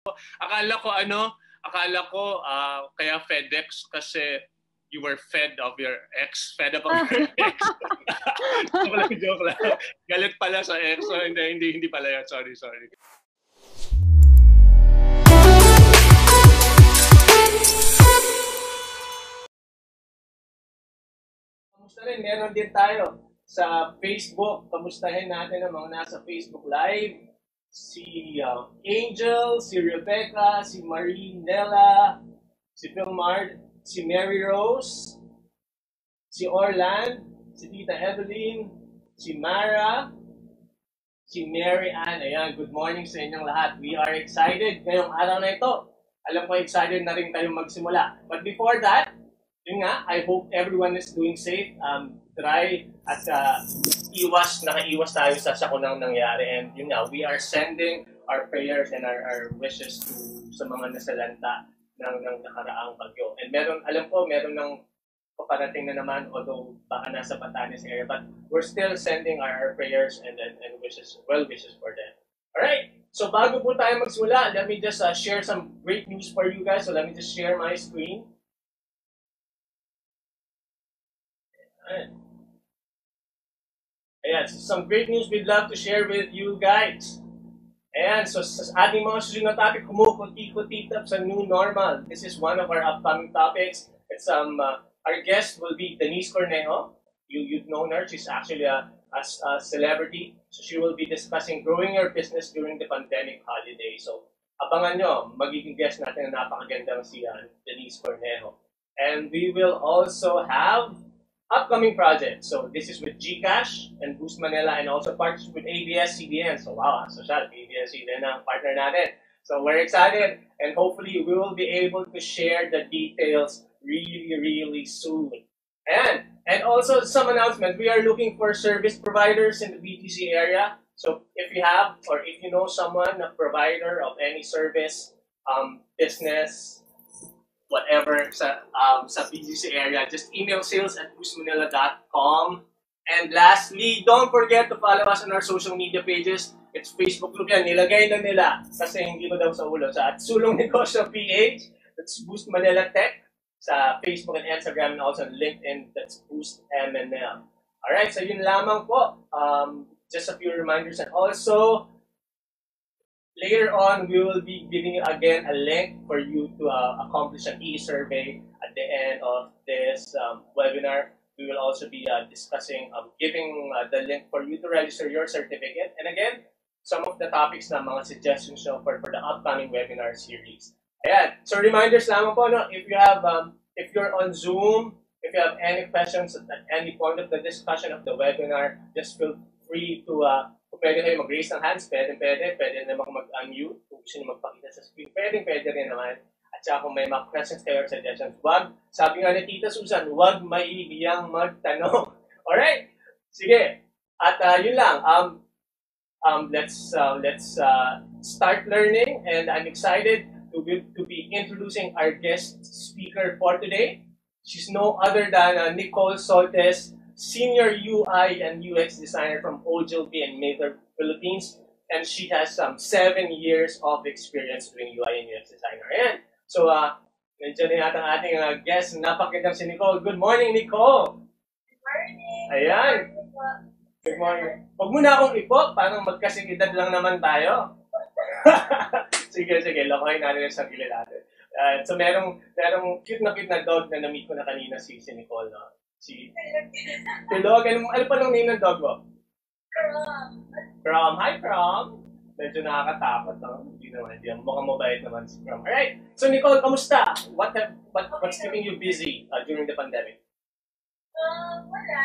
Akala ko kaya FedEx kasi you were fed of your ex, fed up of your ex. Joke lang. Galit pala sa ex. So, hindi pala yan. Sorry. Kamusta rin? Meron din tayo sa Facebook. Kamustahin natin ang mga nasa Facebook Live. Si Angel, si Rebecca, si Marie Nella, si Philmar, si Mary Rose, si Orland, si Tita Evelyn, si Mara, si Mary Ann. Ayan, good morning sa inyong lahat. We are excited ngayong araw na ito. Alam ko excited na rin kayong magsimula. But before that, yun nga, I hope everyone is doing safe. Try at nakaiwas tayo sa sakunang nangyari. And yun nga, we are sending our prayers and our wishes sa mga nasalanta ng nakaraang bagyo. And alam ko, meron ng paparating na naman, although baka nasa Batanes area, but we're still sending our prayers and wishes for them. Alright, so bago po tayo magsimula, let me just share some great news for you guys. So let me just share my screen. Ayan, so some great news we'd love to share with you guys. Ayan, so sa ating mga susunod na topic, kumukuti-kuti sa new normal. This is one of our upcoming topics. It's our guest will be Denise Cornejo. You've known her. She's actually a celebrity. So she will be discussing growing your business during the pandemic holiday. So abangan nyo, magiging guest natin na napakagandang si Denise Cornejo. And we will also have upcoming projects. So this is with GCash and Boost Manila and also partnership with ABS-CBN. So wow, social, ABS-CBN ang partner natin. So we're excited and hopefully we will be able to share the details really soon. And also some announcement. We are looking for service providers in the BGC area. So if you have or if you know someone, a provider of any service, business, whatever sa BGC area, just email sales@boostmanila.com. And lastly, don't forget to follow us on our social media pages. It's Facebook group yan. Nilagay na nila kasi hindi ko daw sa ulo. Sa Sulong Negosyo PH, that's Boost Manila Tech. Sa Facebook and Instagram and also on LinkedIn, that's Boost MNL. Alright, so yun lamang po. Just a few reminders. And also, later on, we will be giving you again a link for you to accomplish an e-survey at the end of this webinar. We will also be discussing, giving the link for you to register your certificate. And again, some of the topics na mga suggestions for the upcoming webinar series. Ayan. So reminders lamang po, no? If you have, if you're on Zoom, if you have any questions at any point of the discussion of the webinar, just feel free to pwede kayo mag-raise ng hands, pwede naman mag-unmute, kung gusto nyo magpakita sa screen, pwede rin naman. At saka kung may mga questions kayo or suggestions, sabi nga ni Tita Susan, huwag maihiyang magtanong. Alright? Sige. At yun lang, let's start learning, and I'm excited to be introducing our guest speaker for today. She's no other than Nicole Soltes, Senior UI and UX Designer from Ogilvy and Mather, Philippines. And she has 7 years of experience doing UI and UX Designer. Ayan. So, nandiyan na yata ang ating guest. Napakagandang si Nicole. Good morning, Nicole! Good morning! Ayan. Good morning. Huwag mo na akong ipo. Parang magkasing edad lang naman tayo. Sige. Lokohin natin yung sarili natin. So, merong cute na dog na na-meet ko na kanina si Nicole. No? Si Pilog. Ano pa nang name ng dog mo? Crom. Hi, Crom. Medyo nakakatakot. No? Hindi naman. Mukhang mabait naman si Crom. Alright. So, Nicole, kamusta? What's keeping you busy during the pandemic? Wala.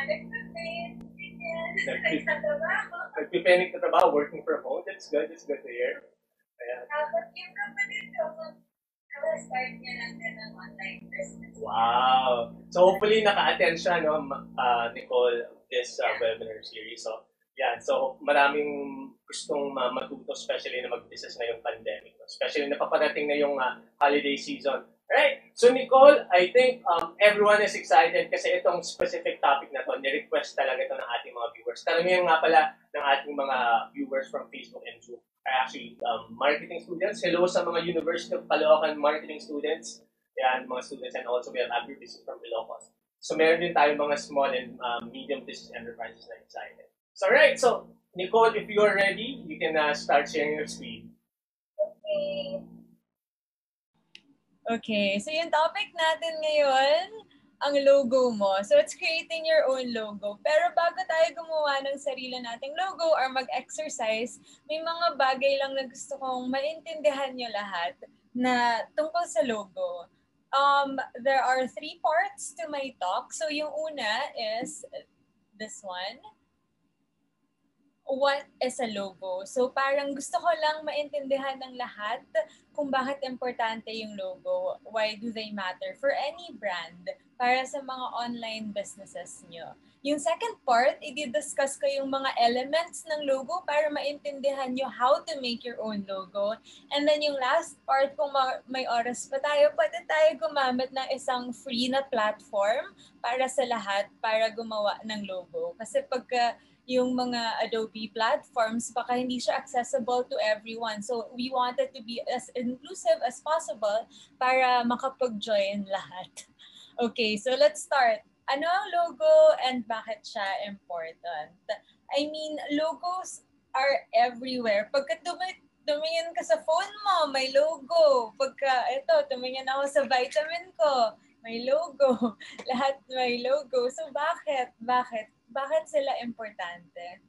Nagpipenik na trabaho, working from home. That's good. It's good to hear. Ayan. Yung company ko, start niya lang din ng online business. Wow! So hopefully naka-attend siya, no, Nicole, this webinar series. So, yan. So maraming gustong matuto, especially na mag-business ngayong pandemic. Especially na paparating na yung holiday season. Alright, so Nicole, I think everyone is excited kasi itong specific topic na to, ni-request talaga ito ng ating mga viewers. Karamihan nga pala ng ating mga viewers from Facebook and Zoom are actually marketing students. Hello sa mga University of Caloocan marketing students. Yan, mga students, and also we have agribusiness from Ilocos. So meron din tayo mga small and medium business enterprises na excited. So alright, so Nicole, if you are ready, you can start sharing your screen. Okay. Okay, so yung topic natin ngayon, ang logo mo. So it's creating your own logo. Pero bago tayo gumawa ng sarili nating logo or mag-exercise, may mga bagay lang na gusto kong maintindihan nyo lahat na tungkol sa logo. There are 3 parts to my talk. So yung una is this one. What is a logo? So parang gusto ko lang maintindihan ng lahat kung bakit importante yung logo. Why do they matter for any brand para sa mga online businesses nyo? Yung second part, i-discuss ko yung mga elements ng logo para maintindihan nyo how to make your own logo. And then yung last part, kung may oras pa tayo, pwede tayo gumamit ng isang free na platform para sa lahat para gumawa ng logo. Kasi pagka yung mga Adobe platforms, baka hindi siya accessible to everyone. So we wanted to be as inclusive as possible para makapag-join lahat. Okay, so let's start. Ano ang logo and bakit siya important? I mean, logos are everywhere. Pagka tumingin ka sa phone mo, may logo. Pagka, tumingin ako sa vitamin ko, may logo. Lahat may logo. So bakit? Bakit sila importante?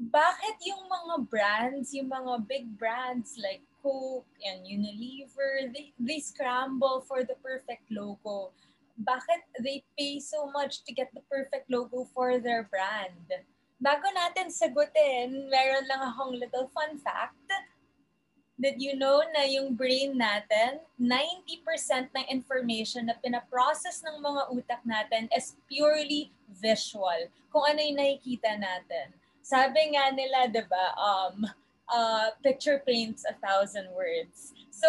Bakit yung mga brands, yung mga big brands like Coke and Unilever, they scramble for the perfect logo? Bakit they pay so much to get the perfect logo for their brand? Bago natin sagutin, meron lang akong little fun fact. Did you know na yung brain natin, 90% ng information na pinaprocess ng mga utak natin is purely visual. Kung ano yung nakikita natin. Sabi nga nila, diba, picture paints 1,000 words. So,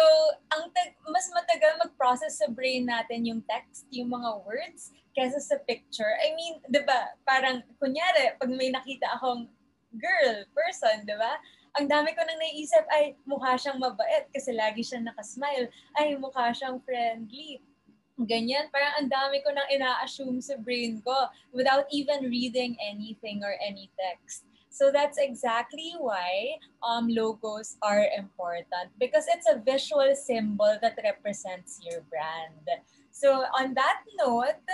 mas matagal mag-process sa brain natin yung text, yung mga words, kaysa sa picture. I mean, diba, parang, kunyari, pag may nakita akong person, diba? Ang dami ko nang naiisip, ay, mukha siyang mabait kasi lagi siyang nakasmile. Ay, mukha siyang friendly. Ganyan, parang ang dami ko nang ina-assume sa brain ko without even reading anything or any text. So that's exactly why logos are important because it's a visual symbol that represents your brand. So on that note,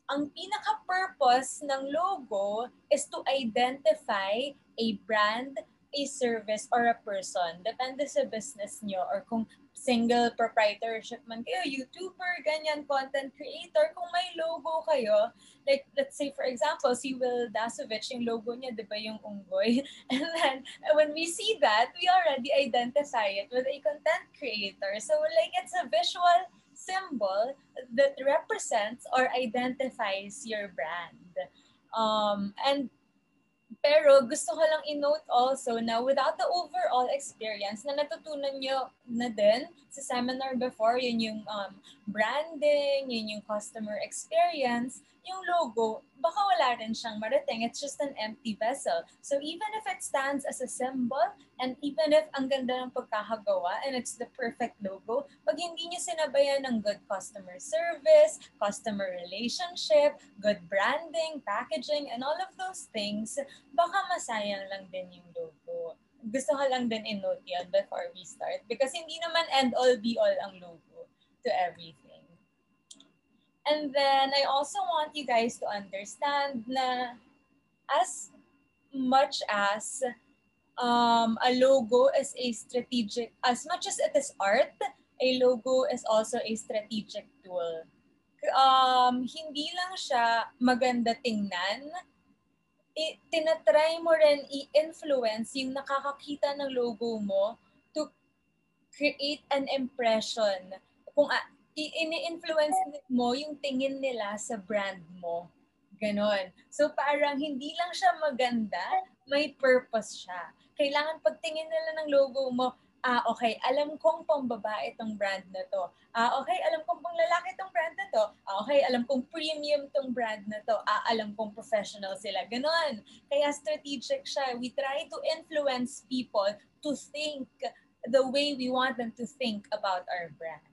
ang pinaka-purpose ng logo is to identify a brand, a service, or a person. Depende sa business nyo or kung single proprietorship man kayo, YouTuber, ganyan, content creator, kung may logo kayo, like let's say for example, si Will Dasovich, yung logo niya, di ba yung unggoy? And then when we see that, we already identify it with a content creator. So like it's a visual symbol that represents or identifies your brand. Pero gusto ko lang i-note also na without the overall experience na natutunan nyo na din sa seminar before, yun yung branding, yun yung customer experience, yung logo, baka wala rin siyang marating. It's just an empty vessel. So even if it stands as a symbol and even if ang ganda ng pagkakagawa and it's the perfect logo, pag hindi nyo sinabayan ng good customer service, customer relationship, good branding, packaging, and all of those things, baka masayang lang din yung logo. Gusto ko lang din i-note yan before we start because hindi naman end-all be-all ang logo to everything. And then I also want you guys to understand na as much as a logo is a strategic, as much as it is art, a logo is also a strategic tool. Hindi lang siya maganda tingnan, tinatry mo rin i-influence yung nakakakita ng logo mo to create an impression. Kung ini-influence mo yung tingin nila sa brand mo. Ganon. So parang hindi lang siya maganda, may purpose siya. Kailangan pagtingin nila ng logo mo, Okay, alam kong pambabae itong brand na to. Okay, alam kong pang lalaki itong brand na to. Okay, alam kong premium itong brand na to. Alam kong professional sila. Ganon. Kaya strategic siya. We try to influence people to think the way we want them to think about our brand.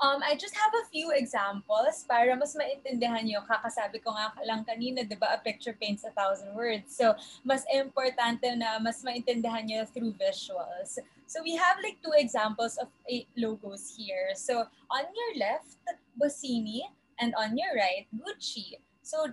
I just have a few examples para mas maintindihan nyo. Kakasabi ko nga lang kanina, di ba, a picture paints 1,000 words. So, mas importante na mas maintindihan nyo through visuals. So, we have like 2 examples of 8 logos here. So, on your left, Bossini, and on your right, Gucci. So,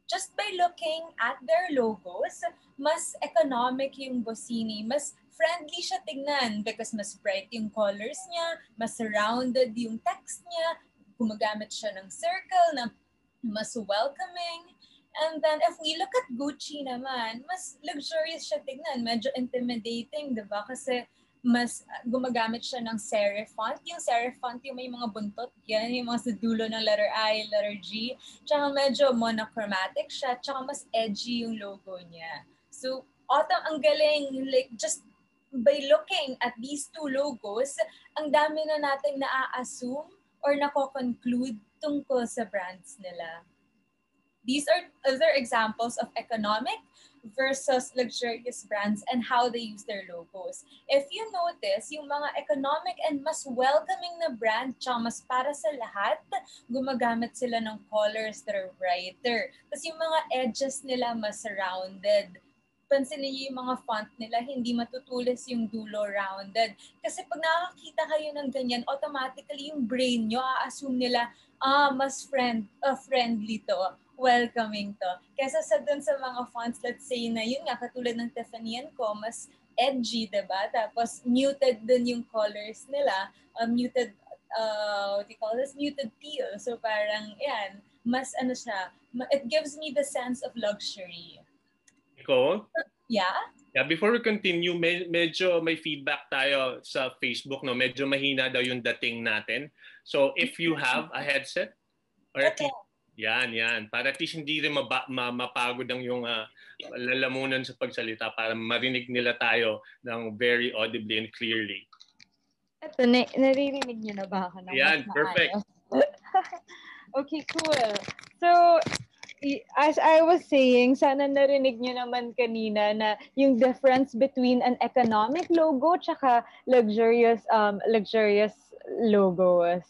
just by looking at their logos, mas economic yung Bossini, mas friendly siya tignan because mas bright yung colors niya, mas rounded yung text niya, gumagamit siya ng circle na mas welcoming. And then if we look at Gucci naman, mas luxurious siya tignan, medyo intimidating, di ba? Kasi mas gumagamit siya ng serif font. Yung serif font, yung may mga buntot, yan, yung mga sa dulo ng letter I, letter G. Tsaka medyo monochromatic siya, tsaka mas edgy yung logo niya. So, ang galing, like, just by looking at these 2 logos, ang dami na nating na-assume or nako-conclude tungkol sa brands nila. These are other examples of economic versus luxurious brands and how they use their logos. If you notice, yung mga economic and mas welcoming na brand, tsaka mas para sa lahat, gumagamit sila ng colors that are brighter. Tapos yung mga edges nila mas rounded. Pansinin niyo yung mga font nila, hindi matutulis yung dulo rounded. Kasi pag nakakita kayo ng ganyan, automatically yung brain nyo, assume nila, mas friendly to, welcoming to. Kesa sa dun sa mga fonts, let's say na yun nga, katulad ng Tiffany & Co, mas edgy, diba? Tapos muted din yung colors nila, muted, what do you call this? Muted teal. So parang, yan, mas ano siya, it gives me the sense of luxury. Nicole? Yeah? Yeah, before we continue, medyo may feedback tayo sa Facebook, no? Medyo mahina daw yung dating natin. So if you have a headset, or at least, yan. Para at least hindi rin mapagod ang yung lalamunan sa pagsalita para marinig nila tayo ng very audibly and clearly. Ito, naririnig niyo na ba ako? Yan, perfect. Okay, cool. So, as I was saying, sana narinig nyo naman kanina na yung difference between an economic logo tsaka luxurious logos.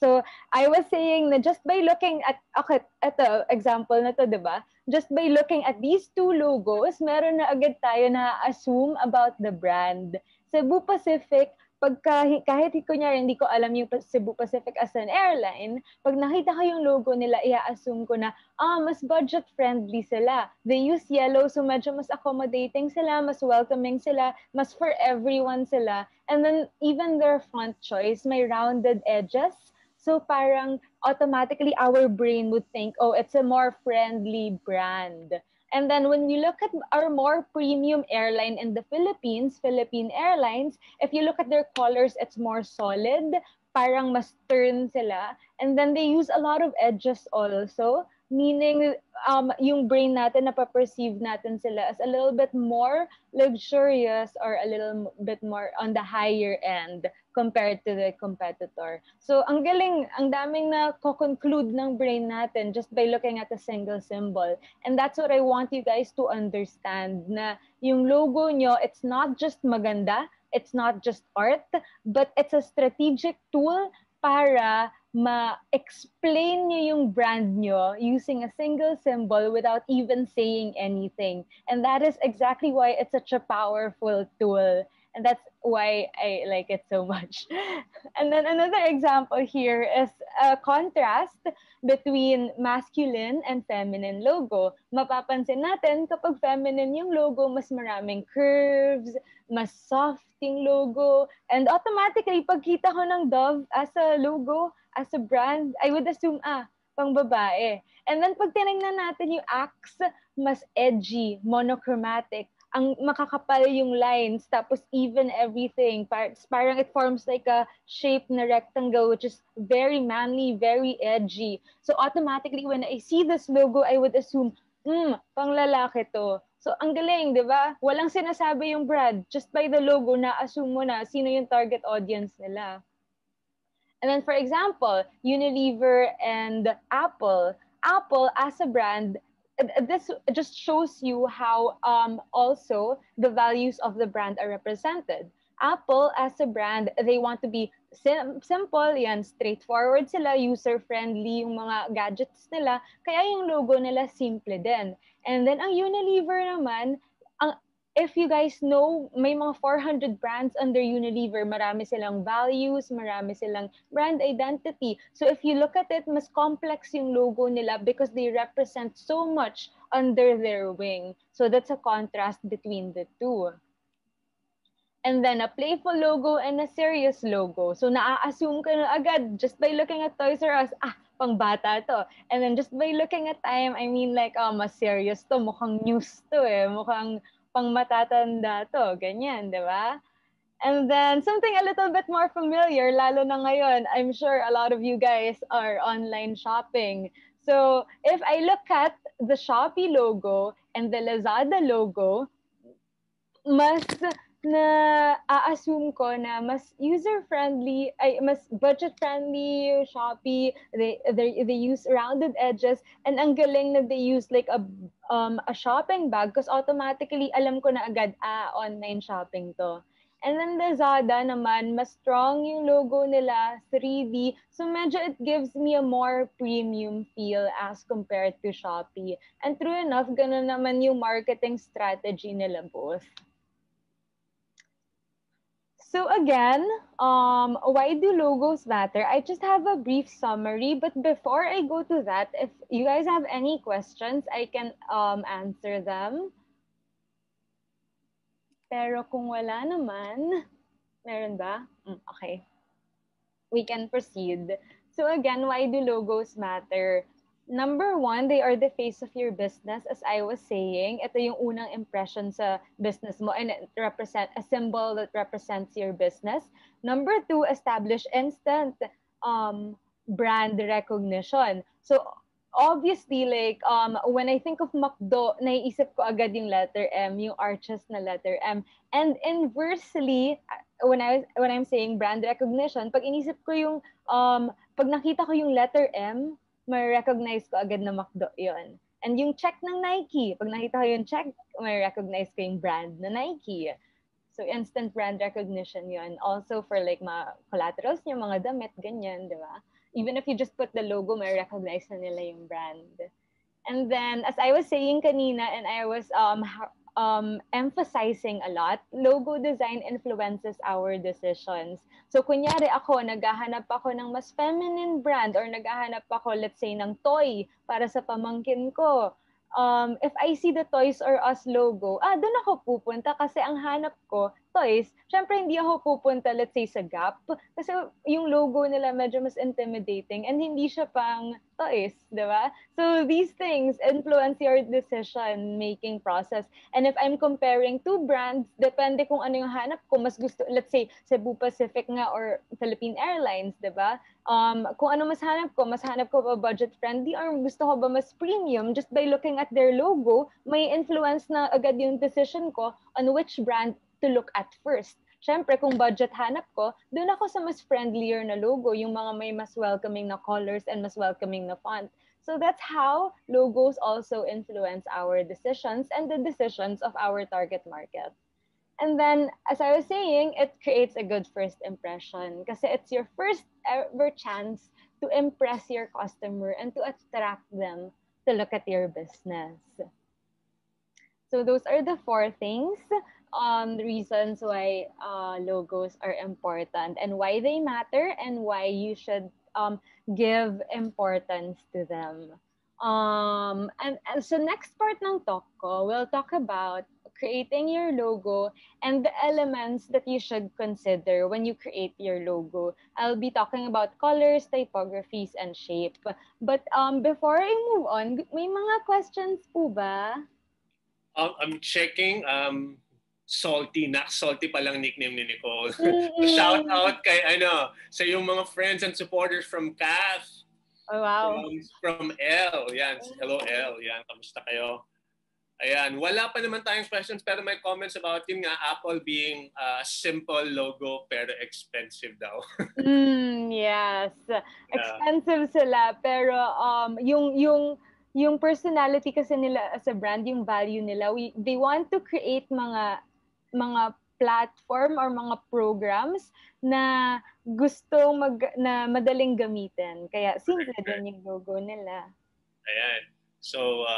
So, I was saying na just by looking at, okay, ito, example na to, diba? Just by looking at these 2 logos, meron na agad tayo na assume about the brand. Cebu Pacific, kahit kunyari hindi ko alam yung Cebu Pacific as an airline, pag nakita ko yung logo nila, i-assume ko na, mas budget-friendly sila. They use yellow, so medyo mas accommodating sila, mas welcoming sila, mas for everyone sila. And then, even their font choice, may rounded edges. So parang automatically our brain would think, oh, it's a more friendly brand. And then when you look at our more premium airline in the Philippines, Philippine Airlines, if you look at their colors, it's more solid, parang mas stern sila. And then they use a lot of edges also, meaning yung brain natin, napaperceive natin sila as a little bit more luxurious or a little bit more on the higher end compared to the competitor. So ang galing, ang daming na conclude ng brain natin just by looking at a single symbol. And that's what I want you guys to understand, na yung logo nyo, it's not just maganda, it's not just art, but it's a strategic tool para ma-explain nyo yung brand nyo using a single symbol without even saying anything. And that is exactly why it's such a powerful tool. And that's why I like it so much. And then another example here is a contrast between masculine and feminine logo. Mapapansin natin kapag feminine yung logo, mas maraming curves, mas soft yung logo. And automatically, pagkita ko ng Dove as a logo, as a brand, I would assume, pang babae. And then pag tinignan natin yung Axe, mas edgy, monochromatic, ang makakapal yung lines, tapos even everything. Parang it forms like a shape na rectangle, which is very manly, very edgy. So automatically, when I see this logo, I would assume, pang lalaki to. So, ang galing, di ba? Walang sinasabi yung brand. Just by the logo, na-assume mo na sino yung target audience nila. And then, for example, Unilever and Apple. Apple, as a brand, this just shows you how also the values of the brand are represented. Apple, as a brand, they want to be simple, yan, straightforward sila, user-friendly yung mga gadgets nila, kaya yung logo nila simple din. And then, ang Unilever naman, if you guys know, may mga 400 brands under Unilever. Marami silang values, marami silang brand identity. So if you look at it, mas complex yung logo nila because they represent so much under their wing. So that's a contrast between the two. And then a playful logo and a serious logo. So naa-assume ka na agad just by looking at Toys R Us, pang bata to. And then just by looking at Time, I mean like, mas serious to, mukhang news to mukhang pang matatanda to, ganyan, di ba? And then something a little bit more familiar, lalo na ngayon, I'm sure a lot of you guys are online shopping. So if I look at the Shopee logo and the Lazada logo, mas na-assume ko na mas user-friendly, mas budget-friendly yung Shopee. They use rounded edges, and ang galing na they use like a shopping bag because automatically alam ko na agad, online shopping to. And then Lazada naman, mas strong yung logo nila, 3D. So medyo it gives me a more premium feel as compared to Shopee. And true enough, ganun naman yung marketing strategy nila both. So again, why do logos matter? I just have a brief summary, but before I go to that, if you guys have any questions, I can answer them. Pero kung wala naman, meron ba? Okay. We can proceed. So again, why do logos matter? Number one, they are the face of your business. As I was saying, ito yung unang impression sa business mo, and it represent a symbol that represents your business. Number two, establish instant brand recognition. So obviously, like when I think of McDo, naiisip ko agad yung letter M, yung arches na letter M. And inversely, when I'm saying brand recognition, pag inisip ko yung pag nakita ko yung letter M, ma-recognize ko agad na McDo yun. And yung check ng Nike, pag nakita ko yung check, ma-recognize ko yung brand na Nike. So instant brand recognition yun. Also for like mga collaterals niyo, mga damit, ganyan, di ba? Even if you just put the logo, ma-recognize na nila yung brand. And then, as I was saying kanina, and I was emphasizing a lot, logo design influences our decisions. So kunyari ako, naghahanap ako ng mas feminine brand or naghahanap ako, let's say, ng toy para sa pamangkin ko. If I see the Toys R Us logo, doon ako pupunta kasi ang hanap ko, toys. Syempre, hindi ako pupunta, let's say, sa Gap. Kasi yung logo nila medyo mas intimidating and hindi siya pang toys, di ba? So, these things influence your decision-making process. And if I'm comparing two brands, depende kung ano yung hanap ko, mas gusto, let's say, Cebu Pacific nga or Philippine Airlines, di ba? Kung ano mas hanap ko ba budget-friendly or gusto ko ba mas premium, just by looking at their logo, may influence na agad yung decision ko on which brand to look at first. Syempre, kung budget hanap ko, doon ako sa mas friendlier na logo, yung mga may mas welcoming na colors and mas welcoming na font. So that's how logos also influence our decisions and the decisions of our target market. And then, as I was saying, it creates a good first impression kasi it's your first ever chance to impress your customer and to attract them to look at your business. So those are the 4 things, the reasons why logos are important and why they matter and why you should give importance to them. And so next part ng talk ko, we'll talk about creating your logo and the elements that you should consider when you create your logo. I'll be talking about colors, typographies, and shape. But before I move on, may mga questions po ba? I'm checking. Salty palang nickname ni Nicole. Shout out kay sa yung mga friends and supporters from CAF. Oh, wow. From L. Yan. Hello, L. Yan. Kamusta kayo? Ayan, wala pa naman tayong questions pero may comments about yun nga, Apple being simple logo pero expensive daw. Yes. Yeah. Expensive sila pero yung personality kasi nila as a brand, yung value nila, they want to create mga platform or mga programs na na madaling gamitin. Kaya simple din yung logo nila. Ayan. So,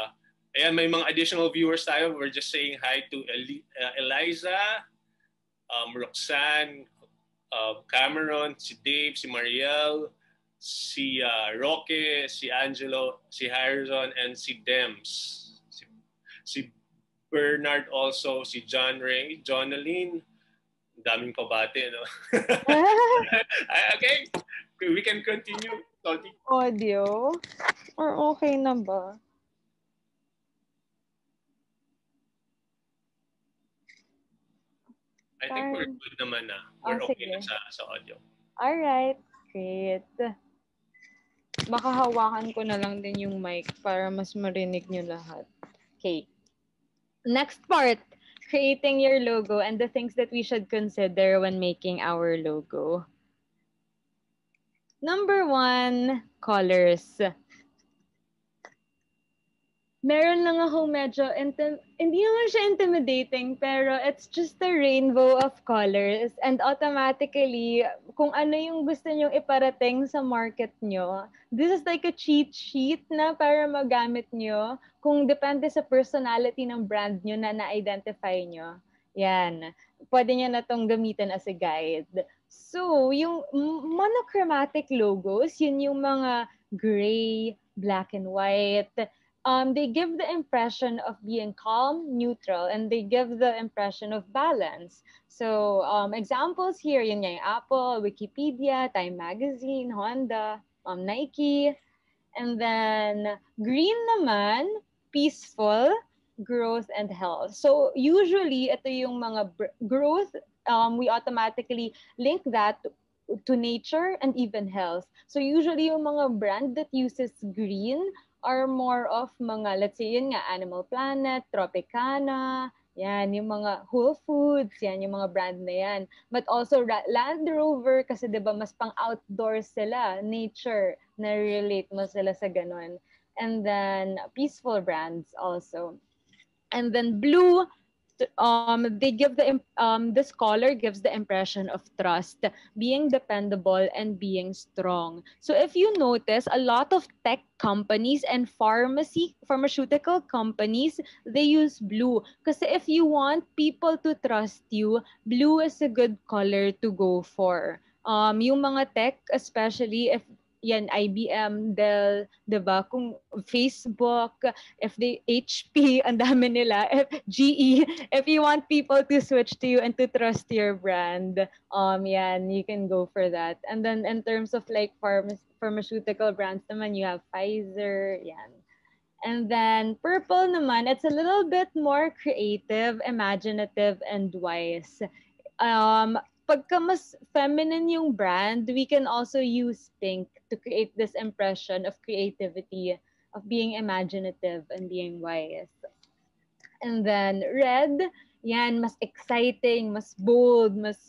ayan, may mga additional viewers tayo. We're just saying hi to Eliza, Roxanne, Cameron, si Dave, si Mariel, si Roque, si Angelo, si Harrison, and si Dems. Si Bernard also, si John Ray, Jonaline. Daming pabate, no? Okay, we can continue. Audio? Or okay na ba? I think we're good naman na. We're okay na sa audio. Alright, great. Baka hawakan ko na lang din yung mic para mas marinig nyo lahat. Okay. Next part, creating your logo and the things that we should consider when making our logo. Number 1, colors. Meron lang ako medyo, hindi naman siya intimidating, pero it's just a rainbow of colors. And automatically, kung ano yung gusto nyong iparating sa market nyo, this is like a cheat sheet na para magamit nyo kung depende sa personality ng brand nyo na na-identify nyo. Yan. Pwede nyo na itong gamitin as a guide. So, yung monochromatic logos, yun yung mga gray, black and white. They give the impression of being calm, neutral, and they give the impression of balance. So, examples here, yun yung Apple, Wikipedia, Time Magazine, Honda, Nike. And then, green naman, peaceful, growth, and health. So, usually, ito yung mga growth, we automatically link that to nature and even health. So, usually, yung mga brand that uses green are more of mga, let's say, yun nga, Animal Planet, Tropicana, yan, yung mga Whole Foods, yan, yung mga brand na yan. But also Land Rover, kasi diba, mas pang outdoors sila, nature, na-relate mo sila sa ganun. And then, peaceful brands also. And then blue, they give this color gives the impression of trust, being dependable and being strong. So if you notice, a lot of tech companies and pharmaceutical companies, they use blue because if you want people to trust you, blue is a good color to go for. Yung mga tech, especially if yan, IBM, Dell, diba? Kung Facebook, if they, HP, ang dami nila, GE, if you want people to switch to you and to trust your brand, yan, you can go for that. And then in terms of like pharmaceutical brands naman, you have Pfizer, yan. And then purple naman, it's a little bit more creative, imaginative, and wise. Pagka mas feminine yung brand, we can also use pink to create this impression of creativity, of being imaginative and being wise. And then red, yan, mas exciting, mas bold, mas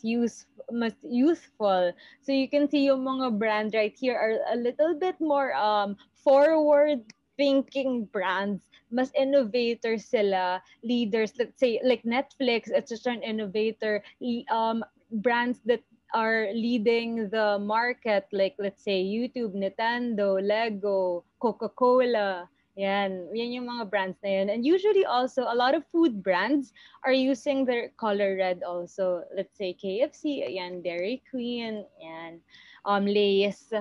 youthful. So you can see yung mga brand right here are a little bit more forward thinking brands, mas innovator sila, leaders, let's say like Netflix, it's just an innovator, brands that are leading the market, like let's say YouTube, Nintendo, Lego, Coca-Cola, yan yung mga brands na yan. And usually also, a lot of food brands are using their color red also. Let's say KFC, yan, Dairy Queen, yan, Lay's.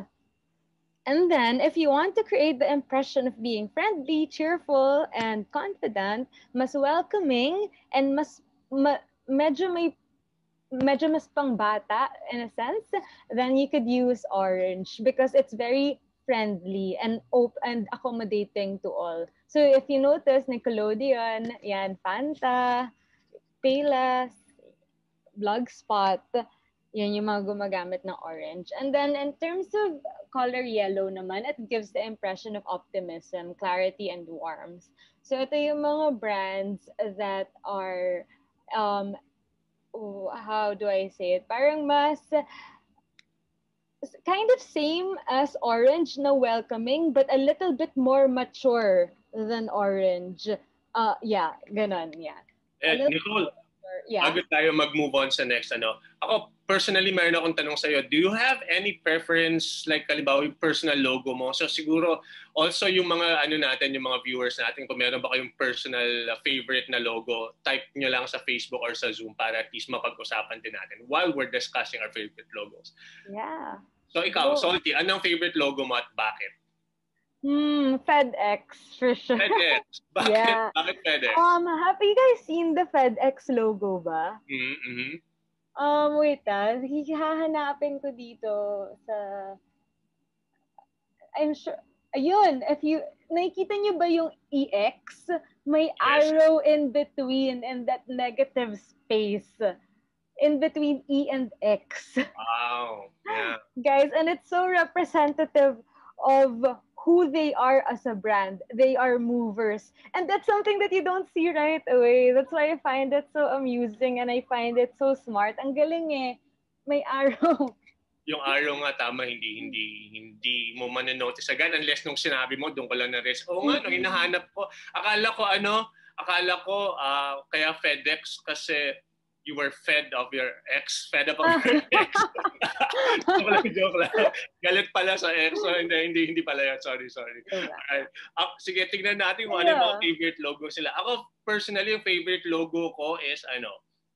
And then, if you want to create the impression of being friendly, cheerful, and confident, mas welcoming, and medyo mas pang bata in a sense, then you could use orange because it's very friendly and open and accommodating to all. So if you notice, Nickelodeon, yan, Fanta, Payless, Blogspot, Yan yung mga gumagamit ng orange. And then in terms of color yellow naman, it gives the impression of optimism, clarity, and warmth. So ito yung mga brands that are, how do I say it? Parang mas kind of same as orange na welcoming, but a little bit more mature than orange. Yeah, ganon, yeah. Nicole, bago tayo mag-move on sa next, ako personally, mayroon akong tanong sa'yo. Do you have any preference, like halimbawa yung personal logo mo? So siguro, also yung mga natin, yung mga viewers natin, kung meron ba kayong personal favorite na logo, type nyo lang sa Facebook or sa Zoom para at least mapag-usapan din natin while we're discussing our favorite logos. Yeah. So ikaw, Salty, anong favorite logo mo at bakit? FedEx, for sure. FedEx. Bakit? Yeah. Bakit FedEx? Have you guys seen the FedEx logo ba? Mm-hmm. Wait hahanapin ko dito sa, I'm sure, ayun, if you, nakikita nyo ba yung EX? May arrow in between and that negative space in between E and X. Wow. Yeah. Guys, and it's so representative of who they are as a brand. They are movers. And that's something that you don't see right away. That's why I find it so amusing and I find it so smart. Ang galing eh. May arrow. Yung arrow nga, tama, hindi mo man-notice agad unless nung sinabi mo, doon ko lang na-rest. Oo nga, nung hinahanap ko, akala ko kaya FedEx kasi you were fed up of your ex. Joke lang. Galit pala sa ex. So, hindi pala yun. Sorry. Alright. Sige, tignan natin kung ano yung mga favorite logo sila. Ako, personally, yung favorite logo ko is,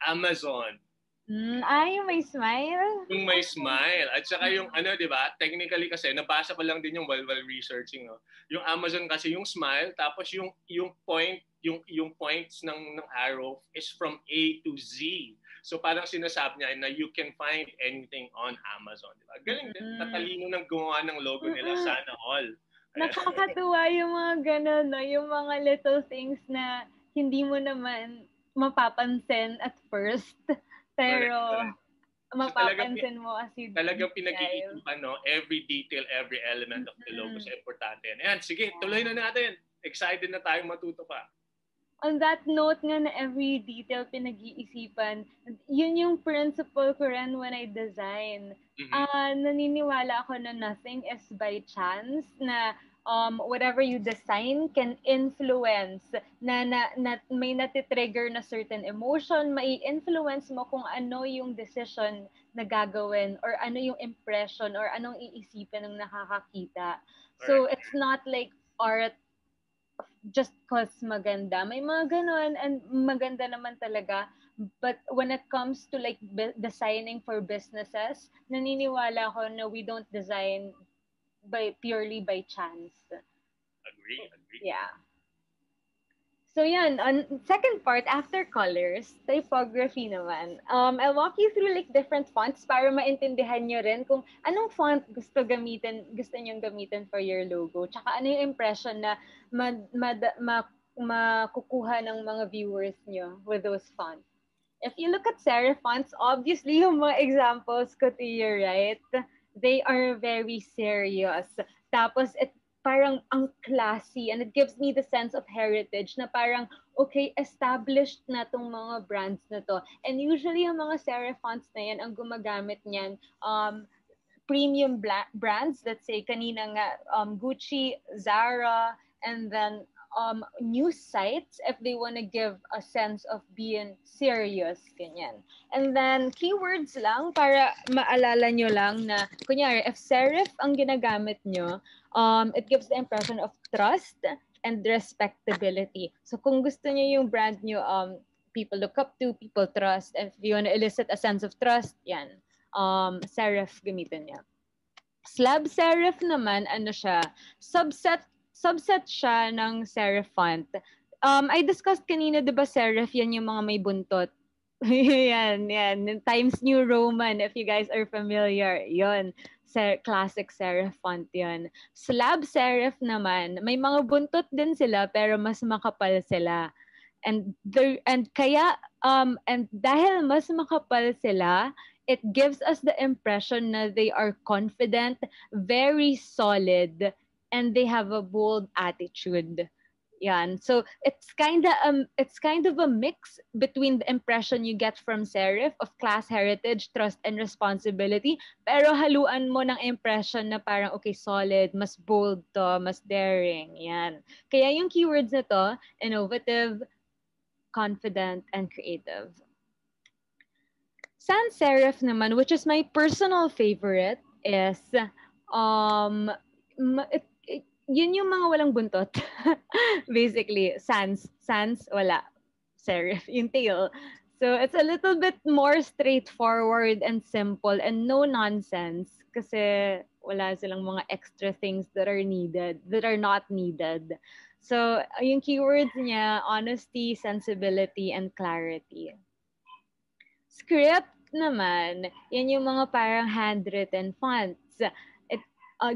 Amazon. Yung may smile? Yung may smile. At saka yung, di ba, technically kasi, nabasa ko lang din yung while researching, no? Yung Amazon kasi, yung smile, tapos yung points ng arrow is from A to Z. So parang sinasabi niya na you can find anything on Amazon. Diba? Galing din. Tatalino ng gumawa ng logo nila. Sana all. Nakakatuwa yung mga ganun, no? Yung mga little things na hindi mo naman mapapansin at first. Pero mapapansin mo as you talagang pinag-iisipan, no? Every detail, every element of the logo is importante. Ayan, sige, tuloy na natin. Excited na tayong matuto pa. On that note nga na every detail pinag-iisipan, yun yung principle ko rin when I design. Naniniwala ako na nothing is by chance, na whatever you design can influence, na may natitrigger na certain emotion, may influence mo kung ano yung decision na gagawin or ano yung impression or anong iisipin ng nakakakita. So it's not like art just cause maganda. May mga ganun and maganda naman talaga. But when it comes to like designing for businesses, naniniwala ako na we don't design purely by chance. Agree. Yeah. So yan, on second part, after colors, typography naman. I'll walk you through like different fonts para maintindihan nyo rin kung anong font gusto nyong gamitin for your logo. Tsaka ano yung impression na makukuha ng mga viewers nyo with those fonts. If you look at serif fonts, obviously yung mga examples ko to your right, they are very serious. Tapos parang ang classy and it gives me the sense of heritage na parang, okay, established na tong mga brands na to. And usually yung mga serif fonts na yan, ang gumagamit niyan, premium brands, let's say kanina nga, Gucci, Zara, and then news sites if they want to give a sense of being serious, ganyan. And then keywords lang para maalala nyo lang na kunyari if serif ang ginagamit nyo, it gives the impression of trust and respectability. So kung gusto nyo yung brand nyo, people look up to, people trust, if you want to elicit a sense of trust, yan, serif gamitin niya. Slab serif naman, ano siya, subset siya ng serif font. I discussed kanina, di ba, serif, yan yung mga may buntot. yan. Times New Roman, if you guys are familiar. Yon, classic serif font yan. Slab serif naman, may mga buntot din sila, pero mas makapal sila. And dahil mas makapal sila, it gives us the impression that they are confident, very solid, and they have a bold attitude. Yan. So it's kind of a mix between the impression you get from Serif of class heritage, trust and responsibility, pero haluan mo ng impression na parang okay, solid, mas bold to, mas daring. Yan. Kaya yung keywords na to, innovative, confident, and creative. Sans serif naman, which is my personal favorite, is yun yung mga walang buntot. Basically, sans wala. Serif, yung tail. So it's a little bit more straightforward and simple and no nonsense kasi wala silang mga extra things that are not needed. So yung keywords niya, honesty, sensibility, and clarity. Script naman, yan yung mga parang handwritten fonts. It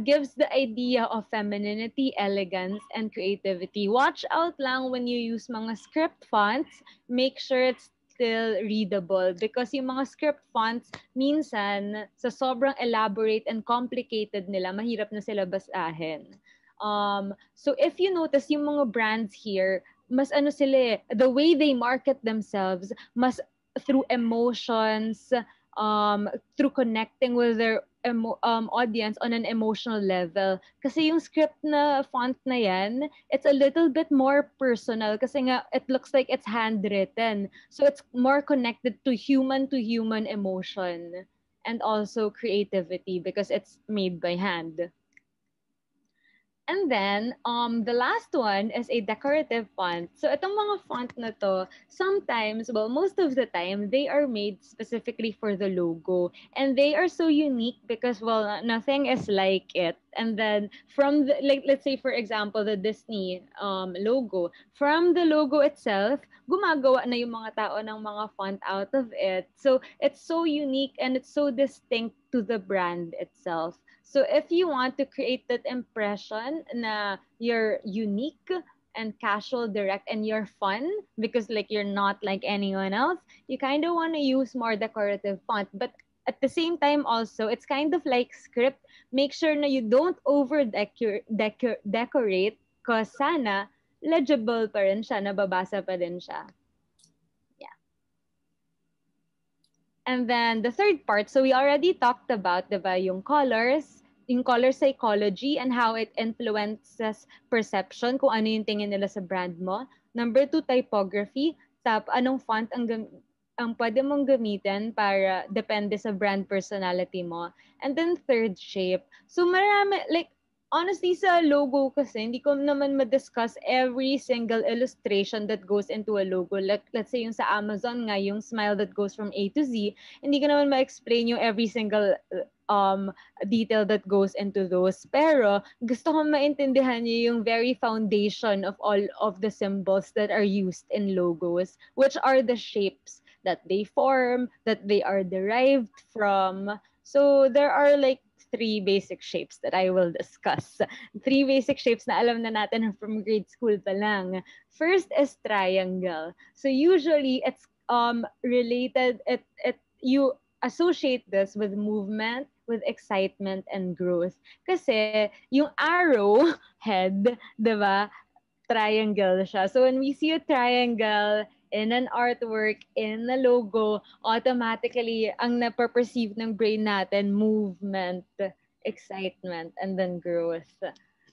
gives the idea of femininity, elegance, and creativity. Watch out lang when you use mga script fonts. Make sure it's still readable because yung mga script fonts, minsan, sa sobrang elaborate and complicated nila, mahirap na sila basahin. So if you notice yung mga brands here, mas ano sila the way they market themselves, mas through emotions, through connecting with their audience on an emotional level. Kasi yung script na font na yan, it's a little bit more personal kasi nga it looks like it's handwritten. So it's more connected to human emotion and also creativity because it's made by hand. And then, the last one is a decorative font. So, itong mga font na to, sometimes, well, most of the time, they are made specifically for the logo. And they are so unique because, well, nothing is like it. And then, from the, like, let's say, for example, the Disney logo. From the logo itself, gumagawa na yung mga tao ng mga font out of it. So, it's so unique and it's so distinct to the brand itself. So if you want to create that impression na you're unique and casual, direct, and you're fun because like you're not like anyone else, you kind of want to use more decorative font. But at the same time also, it's kind of like script. Make sure na you don't over decorate because sana legible pa rin siya, nababasa pa rin siya. And then the third part, so we already talked about, diba, yung colors, yung color psychology and how it influences perception, kung ano yung tingin nila sa brand mo. Number 2, typography. Anong font ang pwede mong gamitin para depende sa brand personality mo. And then third, shape. So marami, like, honestly, sa logo kasi, hindi ko naman ma-discuss every single illustration that goes into a logo. Like, let's say yung sa Amazon nga, yung smile that goes from A to Z, hindi ko naman ma-explain yung every single detail that goes into those. Pero, gusto ko maintindihan niyo yung very foundation of all of the symbols that are used in logos, which are the shapes that they form, that they are derived from. So, there are like 3 basic shapes that I will discuss. 3 basic shapes na alam na natin from grade school pa lang. First is triangle. So usually it's related, you associate this with movement, with excitement and growth. Kasi yung arrow head, 'di ba? Triangle siya. So when we see a triangle in an artwork, in a logo, automatically, ang napaperceive ng brain natin, movement, excitement, and then growth.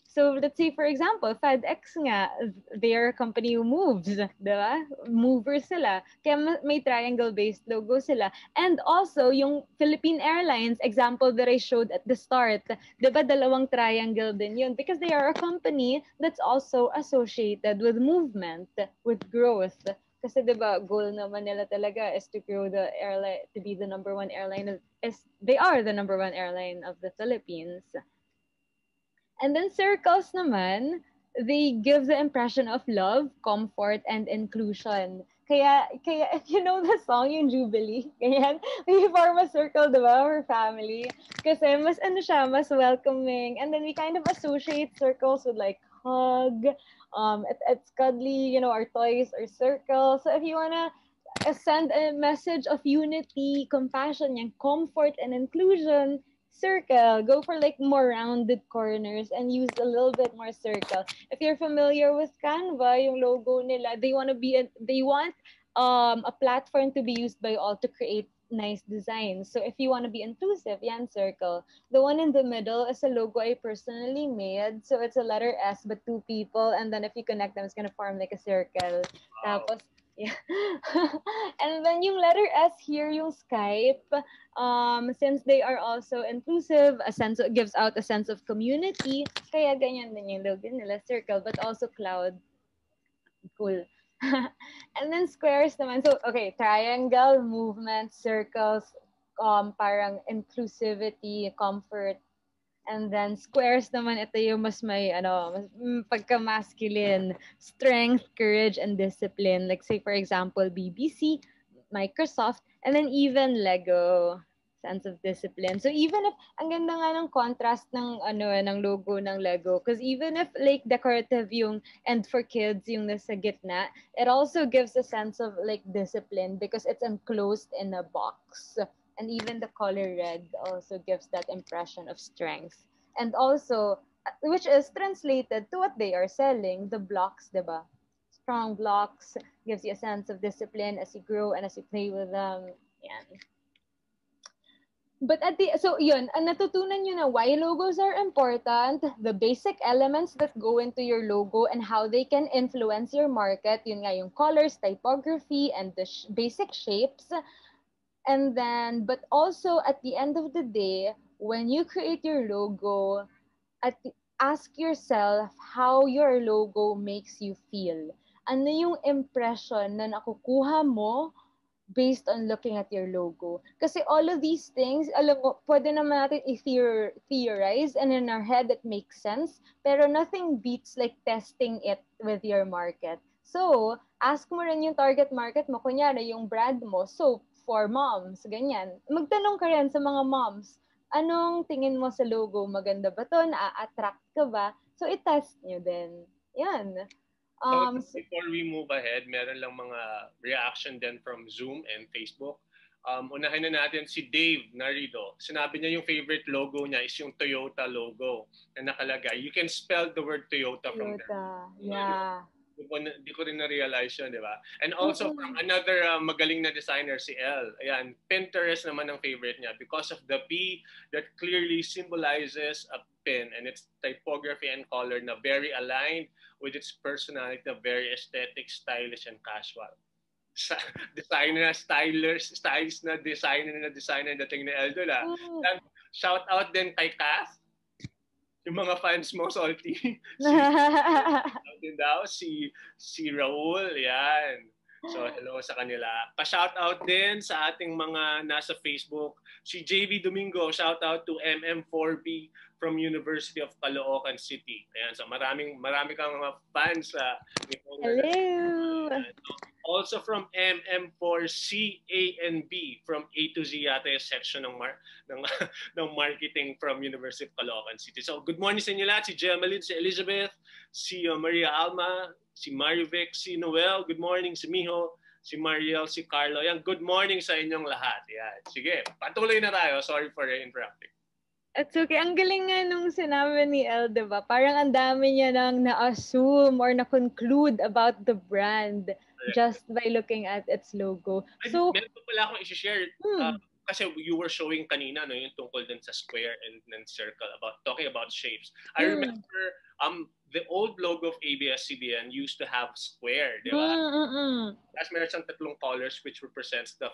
So, let's say, for example, FedEx nga, they are a company who moves, di ba? Movers sila. Kaya may triangle-based logo sila. And also, yung Philippine Airlines, example that I showed at the start, di ba, 2 triangle din yun? Because they are a company that's also associated with movement, with growth. Kasi 'di ba, goal naman nila talaga is to grow the airline, to be the number 1 airline, they are the number 1 airline of the Philippines. And then circles naman, they give the impression of love, comfort, and inclusion. Kaya if you know the song, yung Jubilee, ganyan, we form a circle, diba, for family. Kasi mas ano siya, mas welcoming. And then we kind of associate circles with like hug, it's cuddly, you know, our toys are circles. So if you wanna send a message of unity, compassion, yung comfort and inclusion, circle. Go for like more rounded corners and use a little bit more circle. If you're familiar with Canva, yung logo nila, they want a platform to be used by all to create nice designs. So if you want to be inclusive, yan, circle. The one in the middle is a logo I personally made. So it's a letter S but two people, and then if you connect them, it's gonna form like a circle. Wow. Tapos, yeah. And then yung letter S here, yung Skype, since they are also inclusive, gives out a sense of community, kaya ganyan din yung logo nila, circle, but also cloud. Cool. And then squares naman. So, okay, triangle, movement, circles, parang inclusivity, comfort. And then squares naman, ito yung mas may, pagka-masculine, strength, courage, and discipline. Like say, for example, BBC, Microsoft, and then even Lego, sense of discipline. So even if, ang ganda nga ng contrast ng, ng logo ng Lego, because even if like decorative yung, and for kids yung nasa gitna, it also gives a sense of like discipline because it's enclosed in a box. And even the color red also gives that impression of strength. And also, which is translated to what they are selling, the blocks, diba? Strong blocks gives you a sense of discipline as you grow and as you play with them. Yan. But so yun, natutunan nyo na why logos are important, the basic elements that go into your logo and how they can influence your market. Yun nga yung colors, typography, and the basic shapes. And then, but also at the end of the day, when you create your logo, ask yourself how your logo makes you feel. Ano yung impression na nakukuha mo based on looking at your logo? Kasi all of these things, alam mo, pwede naman natin theorize and in our head it makes sense, pero nothing beats like testing it with your market. So, ask mo rin yung target market mo. Kunyari, yung brand mo, soap for moms, ganyan. Magtanong ka rin sa mga moms, anong tingin mo sa logo? Maganda ba to? Na-attract ka ba? So, i-test nyo din. Yan. Before we move ahead, meron lang mga reaction din from Zoom and Facebook. Unahin na natin si Dave Narito. Sinabi niya yung favorite logo niya is yung Toyota logo na nakalagay. You can spell the word Toyota from there. Yeah. Di ko rin na-realize yun, di ba? And also from another magaling na designer, si Elle. Ayan, Pinterest naman ang favorite niya because of the P that clearly symbolizes a pin and its typography and color na very aligned with its personality, na very aesthetic, stylish, and casual. Stylist na designer dating ni Elle doon. Shout out din kay Kath. Yung mga fans mo, Salty. si Raul, yan. So, hello sa kanila. Pa-shout out din sa ating mga nasa Facebook. Si JV Domingo, shout out to MM4B from University of Caloocan City. Ayan, so marami kang mga fans sa hello. Also from MM4C, A, and B, from A to Z yata yung section ng marketing from University of Caloocan City. So good morning sa inyo lahat. Si Gemalyn, si Elizabeth, si Maria Alma, si Marivic, si Noel, good morning, si Miho, si Mariel, si Carlo. Yan, good morning sa inyong lahat. Yan. Sige, patuloy na tayo. Sorry for interrupting. It's okay. Ang galing nga nung sinabi ni El, diba? Parang ang dami niya nang na-assume or na-conclude about the brand just by looking at its logo. So, meron pa pala akong i-share. Kasi you were showing kanina yung tungkol din sa square and circle, talking about shapes. I remember the old logo of ABS-CBN used to have square, di ba? Tapos meron siyang tatlong colors which represents the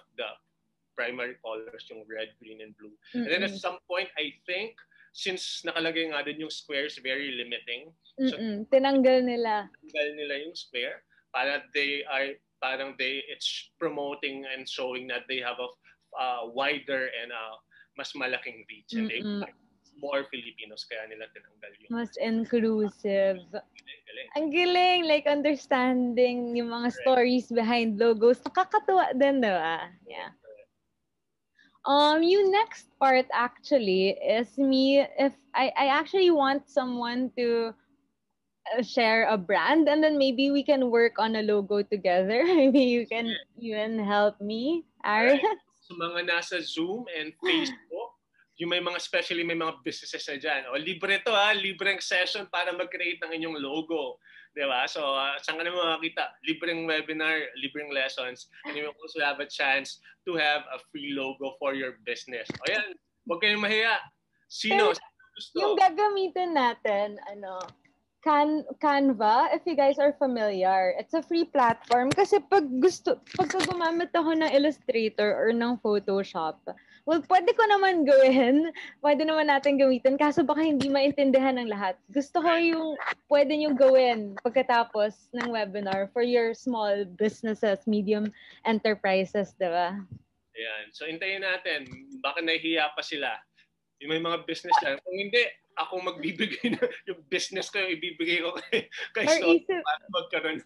primary colors, yung red, green, and blue. And then at some point, I think, since nakalagay nga din yung square is very limiting. So, tinanggal nila. Tinanggal nila yung square. It's promoting and showing that they have a wider and mas malaking reach. And they more Filipinos, kaya nila tinanggal yung mas inclusive. Ang galing, like understanding yung mga stories behind logos. Nakakatuwa din, diba? Yeah. Yung next part actually is me, if I actually want someone to share a brand, and then maybe we can work on a logo together. Maybe you can even help me, Aaron. Alright. Sa mga nasa Zoom and Facebook, yung may mga especially may mga businesses na dyan. O, libre to ha, libreng session para mag-create ng inyong logo. Di ba? So, saan ka naman makakita? Libreng webinar, libreng lessons, and you will also have a chance to have a free logo for your business. O yan, huwag kayong mahiya. Sino gusto? Yung gagamitin natin, Canva, if you guys are familiar, it's a free platform kasi pagka gumamit ako ng Illustrator or ng Photoshop, well, pwede ko naman gawin, pwede naman natin gamitin, kaso baka hindi maintindihan ng lahat. Gusto ko yung pwede nyo gawin pagkatapos ng webinar for your small businesses, medium enterprises, diba? Ayan. So, hintayin natin. Baka nahihiya pa sila. Yung may mga business lang. Kung hindi, ako magbibigay na yung business ko, yung ibibigay ko kay Sol para magkaroon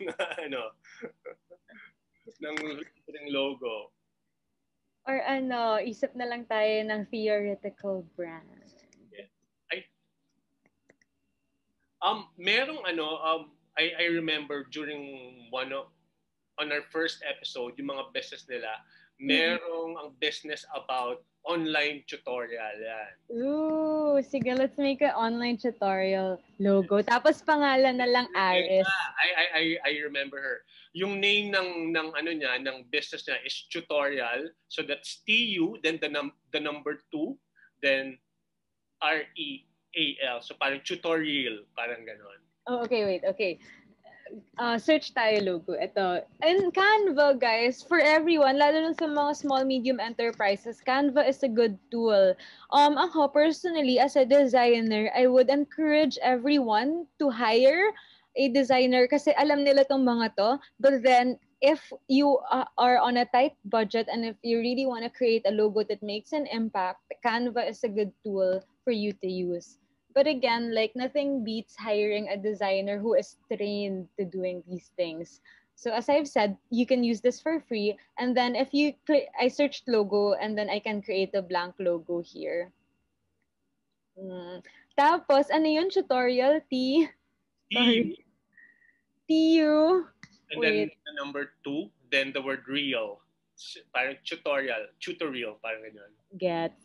ng logo. Or isip na lang tayo ng theoretical brand. Yeah. Merong I remember during on our first episode, yung mga business nila, merong ang business about online tutorial. Yan. Ooh, sige, let's make an online tutorial logo. Tapos pangalan na lang Aris. I remember her. Yung name ng business niya is Tutorial. So that's TU, then the number 2, then REAL. So parang tutorial, parang ganon. Oh, okay, wait. Okay. Search tayo logo. Ito. And Canva, guys, for everyone, lalo na sa mga small, medium enterprises, Canva is a good tool. Ako, personally, as a designer, I would encourage everyone to hire a designer kasi alam nila tong mga to. But then, if you are on a tight budget and if you really want to create a logo that makes an impact, Canva is a good tool for you to use. But again, like nothing beats hiring a designer who is trained to doing these things. So as I've said, you can use this for free. And then if you click, I searched logo and then I can create a blank logo here. Tapos, ano yun? Tutorial? TU. And then the number 2, then the word real. Parang tutorial, parang ganyan. Gets.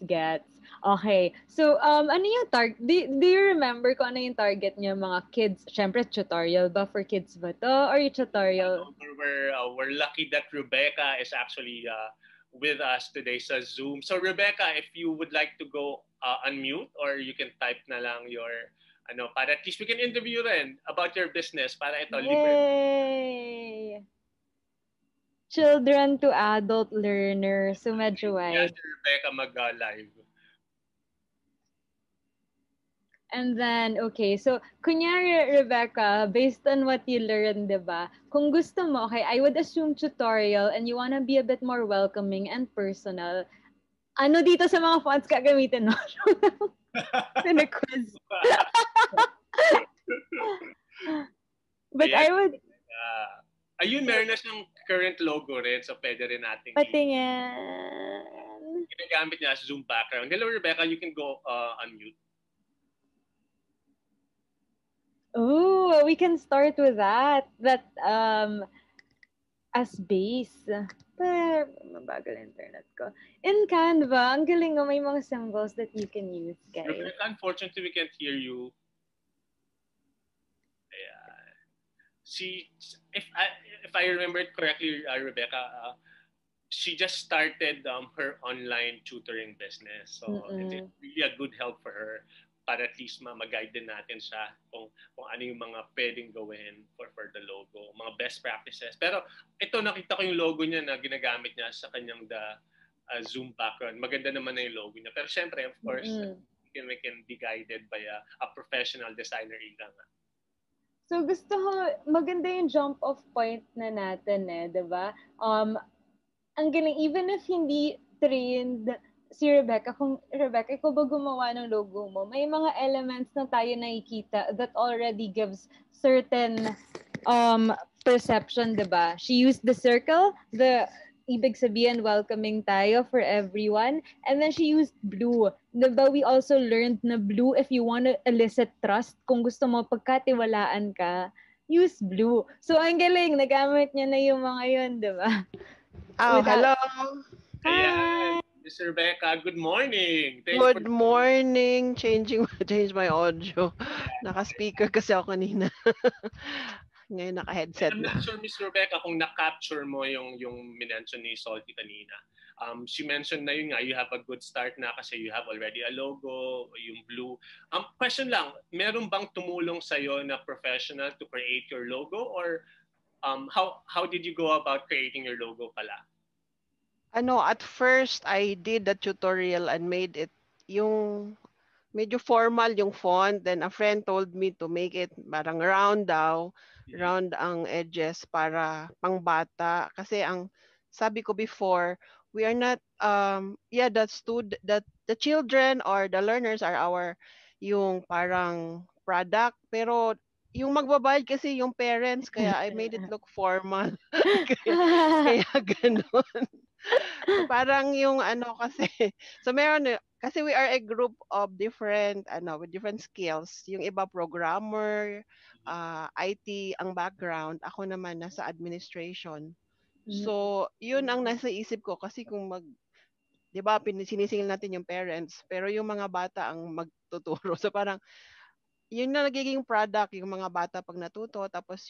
Okay. So, ano yung target? Do you remember kung ano yung target niya, mga kids? Siyempre, tutorial ba? For kids ba to? Or yung tutorial? We're lucky that Rebecca is actually with us today sa Zoom. So, Rebecca, if you would like to go unmute or you can type na lang your, para at least we can interview rin about your business para ito, libre. Children to adult learners. So, medyo wide. Yes, Rebecca mag-live. And then, okay. So, kunyari, Rebecca, based on what you learned, diba? Kung gusto mo, okay, I would assume tutorial and you wanna be a bit more welcoming and personal. Ano dito sa mga fonts ka gamitin mo? In a quiz. But yeah. I would... Ayun, meron na siyang current logo rin, so pwede rin natin. Patingin. Ginagamit niya sa Zoom background. Hello, Rebecca, you can go unmute. Oh, we can start with that. That as base. Pero mabagal internet ko. In Canva, ang galing may mga symbols that you can use, guys. Rebecca, unfortunately, we can't hear you. If I remember it correctly, Rebecca, she just started her online tutoring business. So it's really a good help for her para at least mag-guide din natin siya kung ano yung mga pwedeng gawin for the logo, mga best practices. Pero ito, nakita ko yung logo niya na ginagamit niya sa kanyang Zoom background. Maganda naman na yung logo niya. Pero syempre, of course, we can be guided by a professional designer ika nga. So gusto ko, maganda yung jump off point na natin diba? Ang galing, even if hindi trained si Rebecca, kung Rebecca, ikaw ba gumawa ng logo mo, may mga elements na tayo nakikita that already gives certain perception, diba? She used the circle, the ibig sabihin welcoming tayo for everyone. And then she used blue. Diba we also learned na blue, if you want to elicit trust, kung gusto mo pagkatiwalaan ka, use blue. So ang galing, nagamit niya na yung mga yun, diba? Oh, hello. Ayan, Miss Rebecca, good morning. Good morning. Change my audio. Naka-speaker kasi ako kanina. Ngayon naka-headset I'm na. not sure, Miss Rebecca, kung na-capture mo yung minention ni Salty kanina. She mentioned na yun nga, you have a good start na kasi you have already a logo, yung blue. Question lang, meron bang tumulong sa'yo na professional to create your logo, or how did you go about creating your logo pala? At first, I did the tutorial and made it yung medyo formal yung font. Then a friend told me to make it parang round daw. Round ang edges para pangbata. Kasi ang sabi ko before, we are not, the children or the learners are our, yung parang product. Pero yung magbabayad kasi yung parents, kaya I made it look formal. kaya ganun. So parang yung kasi, so meron, kasi we are a group of different, with different skills. Yung iba programmer, IT ang background. Ako naman nasa administration. So, yun ang nasa isip ko kasi kung di ba, sinisingil natin yung parents, pero yung mga bata ang magtuturo. So parang, yun na nagiging product, yung mga bata pag natuto, tapos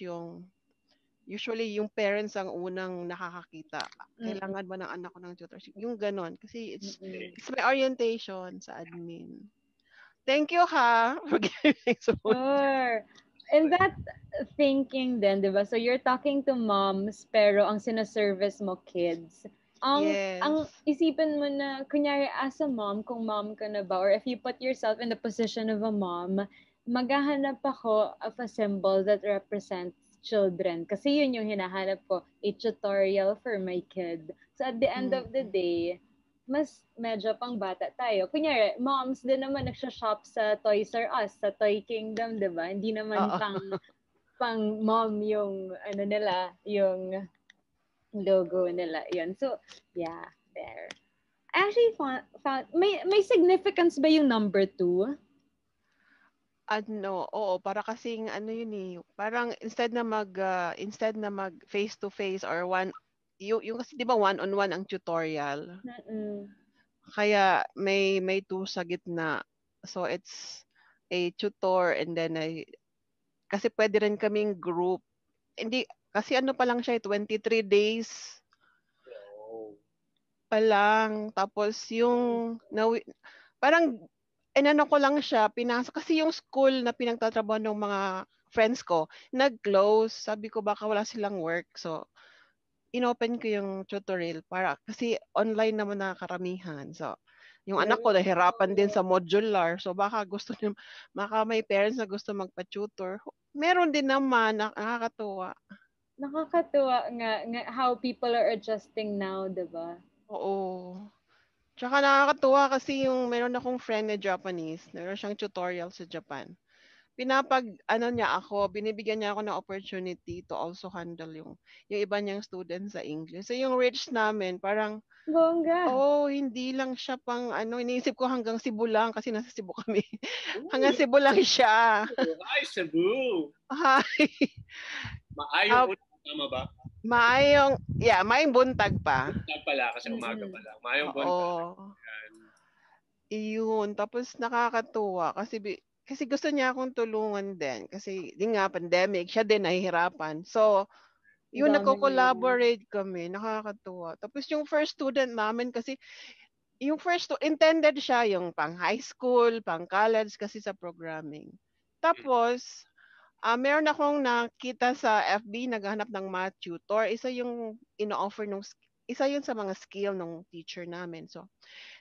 usually yung parents ang unang nakakakita. Kailangan ba ng anak ko ng tutor? Yung ganon. Kasi it's my orientation sa admin. Thank you for giving support. Sure. And that thinking then, di ba? So you're talking to moms, pero ang sinaservice mo kids. Ang isipin mo na, kunyari as a mom, kung mom ka na ba, or if you put yourself in the position of a mom, maghahanap ako of a symbol that represents children. Kasi yun yung hinahanap ko, a tutorial for my kid. So at the end of the day, mas medyo pang bata tayo. Kunyari, moms din naman nagsha-shop sa Toys R Us, sa Toy Kingdom, di ba? Hindi naman pang mom yung nila, yung logo nila. Yun. So, yeah, there. I actually found may significance ba yung number 2? Oo, para kasing yun parang instead na mag face to face or yung kasi 'di ba one-on-one ang tutorial. Kaya may 2 sa gitna. So it's a tutor and then kasi pwede rin kaming group. Hindi kasi pa lang siya 23 days. Pa lang. Tapos yung parang ko lang siya, pinasok kasi yung school na pinagtatrabaho ng mga friends ko, nag-close. Sabi ko baka wala silang work. So, inopen ko yung tutorial para, kasi online naman na karamihan. So, yung anak ko nahirapan din sa modular. So, baka may parents na gusto magpa-tutor. Meron din naman, nakakatuwa. Nakakatuwa nga how people are adjusting now, diba? Oo. Tsaka nakakatuwa kasi yung meron akong friend na Japanese, meron siyang tutorial sa Japan. Binibigyan niya ako ng opportunity to also handle yung iba niyang students sa English. So yung reach namin, parang, bongga. Hindi lang siya pang iniisip ko hanggang Cebu lang kasi nasa Cebu kami. Hanggang Cebu lang siya. Hi, Cebu! Hi! Maayong tama ba? Maayong buntag pa. Buntag pala kasi umaga pa lang. Maayong buntag. Iyon. Tapos nakakatuwa kasi gusto niya akong tulungan din. Kasi din nga, pandemic, siya din nahihirapan. So, yun, nagko-collaborate kami. Nakakatuwa. Tapos yung first student namin kasi, intended siya yung pang high school, pang college kasi sa programming. Tapos, meron akong nakita sa FB, naghahanap ng math tutor. Isa yung ino-offer isa yun sa mga skill ng teacher namin. So,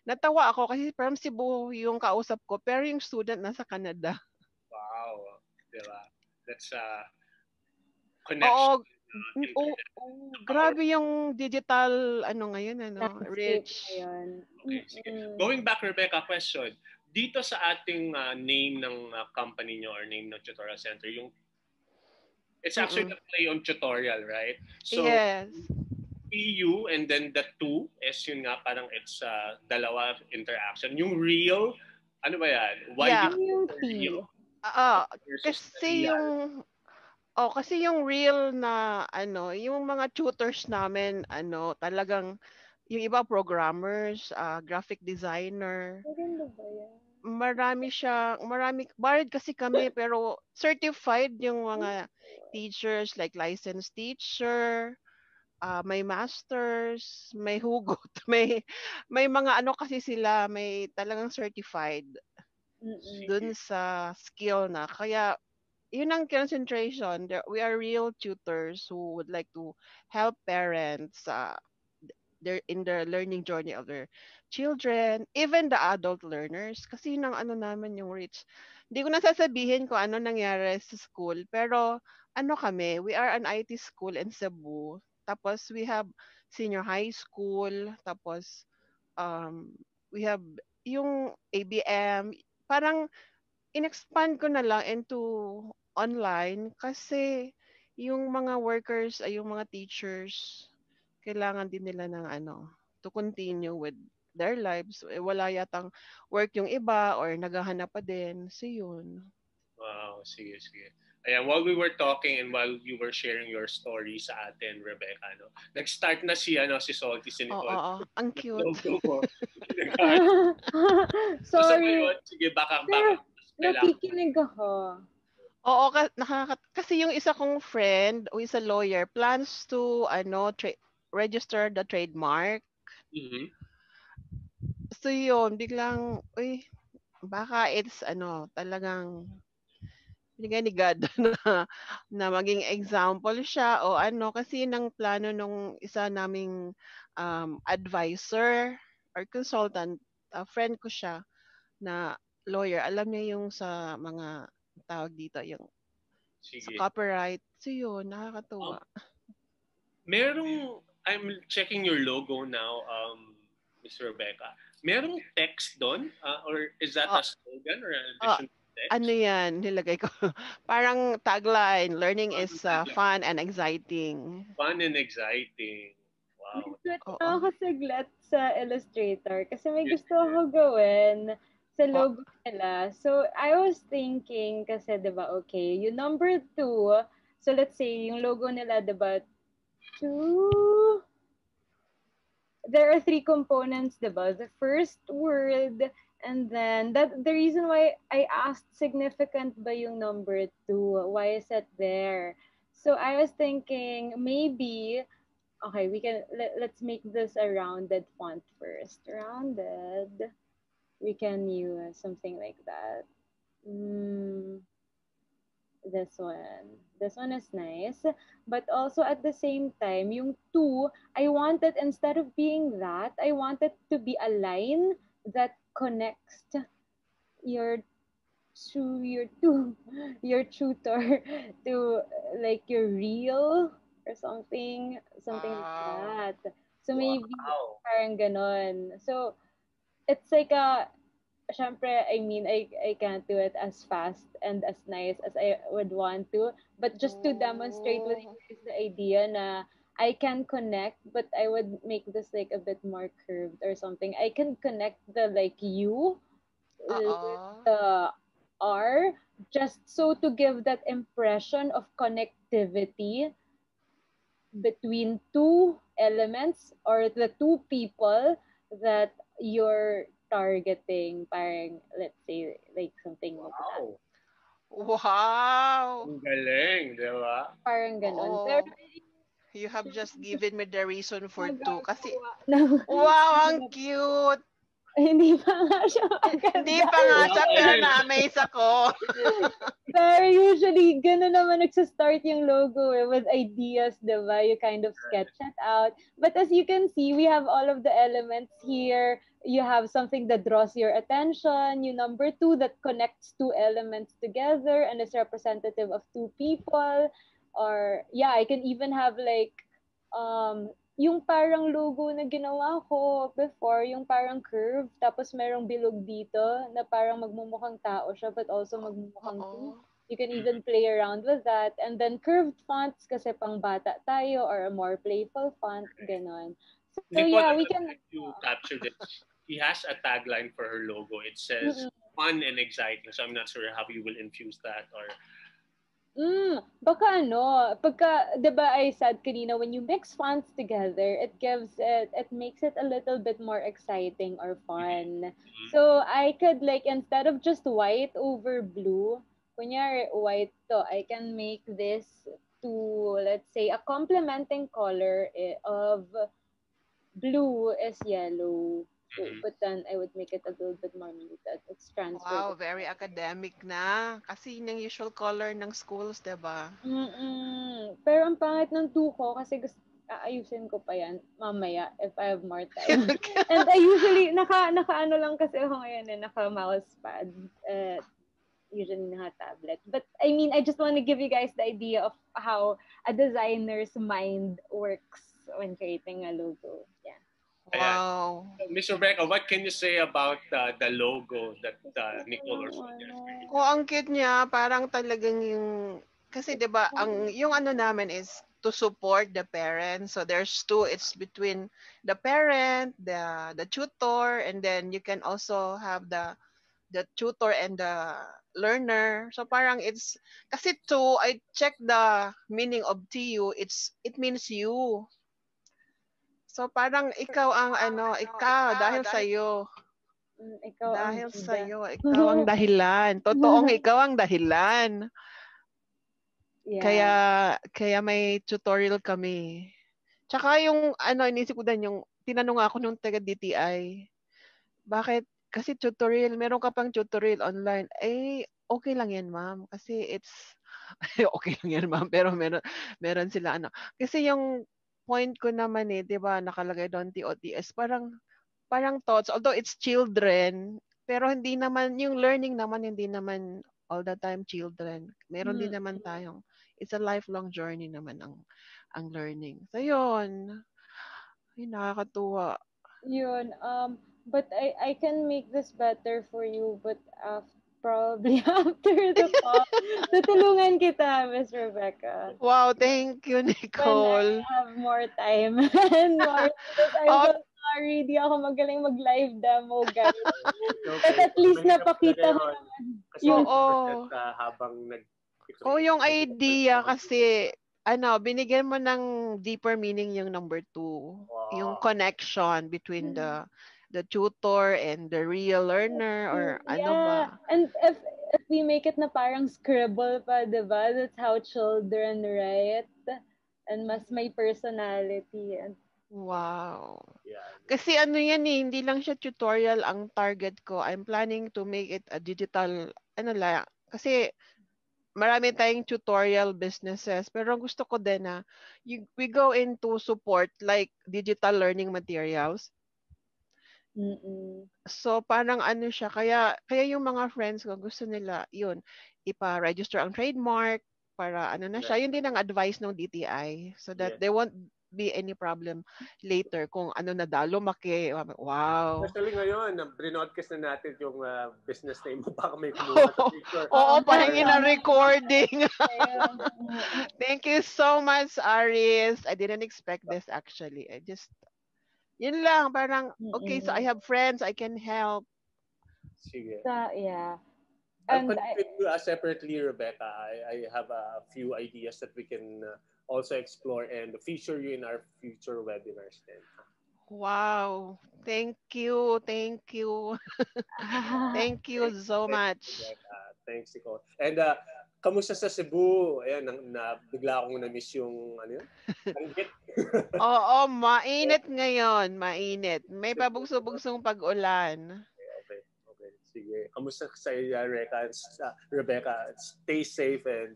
natawa ako kasi from Cebu yung kausap ko, pero yung student nasa Canada. Wow. Diba? That's connection. Grabe yung digital, ngayon, rich. Okay, sige. Going back, Rebecca, question. Dito sa ating name ng company nyo or name ng tutorial center, it's actually a play on tutorial, right? So, yes. PU and then the two is yun nga parang it's dalawa interaction. Yung real, ano ba yan? Why Yeah. Yung the T. real versus the Kasi real? kasi yung real na yung mga tutors namin talagang yung iba programmers, graphic designer, Maganda ba yan? marami bayad kasi kami pero certified yung mga teachers like licensed teacher, may masters, may hugot, may mga kasi sila, may talagang certified Mm-mm. dun sa skill na. Kaya yun ang concentration. We are real tutors who would like to help parents in their learning journey of their children, even the adult learners. Kasi yun ang namin yung reach. Hindi ko nasasabihin kung ano nangyari sa school, pero kami, we are an IT school in Cebu. Tapos we have senior high school, tapos we have yung ABM. Parang in-expand ko na lang into online kasi yung mga workers ay yung mga teachers kailangan din nila ng to continue with their lives. Wala yatang work yung iba or naghahanap pa din. So yun. Wow, sige. Ayan, while we were talking and while you were sharing your story sa atin, Rebecca, nag-start na si Salty, si Nicole. Oo, ang cute. Sorry. Sige, baka. Nakikinig ako. Oo, kasi yung isa kong friend who is a lawyer plans to register the trademark. Mm-hmm. So yun, biglang, baka it's talagang binigay ni God na maging example siya o kasi yun ang plano nung isa naming advisor or consultant, friend ko siya na lawyer. Alam niya yung sa mga tawag dito, yung sa copyright. So yun, nakakatuwa. I'm checking your logo now, Ms. Rebecca. Merong text doon? Or is that a slogan or an additional text? Ano yan, nilagay ko. Parang tagline, learning is fun and exciting. Fun and exciting. Wow. Nag-sweat na ako saglit sa Illustrator kasi may gusto ako gawin sa logo nila. So, I was thinking kasi, di ba, okay, yung number 2, so let's say, yung logo nila, di ba, 2, there are 3 components, di ba? The first word, and then the reason why I asked significant ba yung number 2, why is it there? So I was thinking maybe, okay, let's make this a rounded font first. Rounded. We can use something like that. This one is nice, but also at the same time, yung 2, I wanted, instead of being that, I wanted to be a line that connects your tutor to like your real or something like that. So maybe parang ganon. So it's like syempre, I mean, I can't do it as fast and as nice as I would want to, but just to demonstrate with you guys the idea na I can connect, but I would make this like a bit more curved or something. I can connect the like U with the R just so to give that impression of connectivity between 2 elements or the 2 people that you're targeting, parang let's say like something like that. Wow! Ang galing, di ba? Parang ganon. Pero you have just given me the reason for 2 kasi wow, ang cute! Hindi pa nga siya maganda. Hindi pa nga siya, pero na-amaze ako. Pero usually, gano'n naman nagsa-start yung logo with ideas, diba? You kind of sketch it out. But as you can see, we have all of the elements here. You have something that draws your attention. Yung number 2 that connects 2 elements together and is representative of 2 people. Or, yeah, I can even have like, yung parang logo na ginawa ko before, yung parang curve, tapos merong bilog dito na parang magmumukhang tao siya but also magmumukhang You can even play around with that. And then curved fonts kasi pang bata tayo or a more playful font, ganon. So Nicole, yeah, I we would can... like to capture this. She has a tagline for her logo. It says Mm-mm. fun and exciting. So I'm not sure how you will infuse that or Baka pagka, 'di ba I said kanina, when you mix fonts together, it makes it a little bit more exciting or fun. So I could like, instead of just white over blue, kunyari white to, I can make this to, let's say, a complementing color of blue is yellow. So, but then I would make it a little bit more muted. It's transferred. Wow, very academic na. Kasi yun yung usual color ng schools, 'di ba? Pero ang pangit ng tuko kasi aayusin ko pa yan mamaya if I have more time. And I usually, naka-ano lang kasi ako ngayon naka mousepad. Usually naka-tablet. But I mean, I just want to give you guys the idea of how a designer's mind works when creating a logo. Yeah. Wow. Miss Rebecca, what can you say about the logo that Nicole or Ang cute niya, parang talagang yung, kasi 'di ba, yung ano namin is to support the parents. So there's two, it's between the parent, the tutor, and then you can also have the tutor and the learner. So parang it's, kasi two, I check the meaning of TU, it means you. So parang ikaw ang ikaw dahil sa iyo. Dahil sa iyo, ikaw ang dahilan. Totoong ikaw ang dahilan. Yeah. Kaya may tutorial kami. Tsaka yung inisip ko din yung tinanong ako nung taga DTI. Bakit? Kasi tutorial, meron ka pang tutorial online. Okay lang yan, ma'am. Kasi okay lang yan, ma'am. Pero meron sila Kasi yung point ko naman 'di ba, nakalagay doon TOTS, parang thoughts, although it's children, pero hindi naman yung learning naman, hindi naman all the time children. Meron din naman tayong, it's a lifelong journey naman ang learning. So yun. Ay, nakakatuwa. Yun. But I can make this better for you, but probably after the call. Tutulungan kita, Miss Rebecca. Wow, thank you, Nicole. When I have more time and more, I'm so sorry, di ako magaling mag-live demo, guys. But at least napakita ko naman. Habang yung idea kasi, binigyan mo ng deeper meaning yung number 2. Wow. Yung connection between the tutor and the real learner or ba. And if we make it na parang scribble pa, diba? That's how children write. And mas may personality. Wow. Yeah. Kasi yan hindi lang siya tutorial ang target ko. I'm planning to make it a digital, kasi marami tayong tutorial businesses, pero gusto ko din na we go into support like digital learning materials. So parang siya, kaya yung mga friends ko gusto nila yun, ipa-register ang trademark para siya, yun din ang advice ng DTI so that there won't be any problem later kung nadalo lumaki. Wow. Especially ngayon, broadcast na natin yung business name mo, baka may kumuha sa picture. Oo, pahingin na recording. Thank you so much, Aris. I didn't expect this actually. Yun lang, parang, okay, so I have friends, I can help. Sige. Yeah. I'll connect you separately, Rebecca. I have a few ideas that we can also explore and feature you in our future webinars then. Wow. Thank you. Thank you so much. Thanks, Nicole. And kamusta sa Cebu? Ayan, bigla akong na-miss yung Anggit. Oo, mainit ngayon. Mainit. May pabugso-bugsong pag-ulan. Okay. Sige. Kamusta sa Rebecca? Stay safe and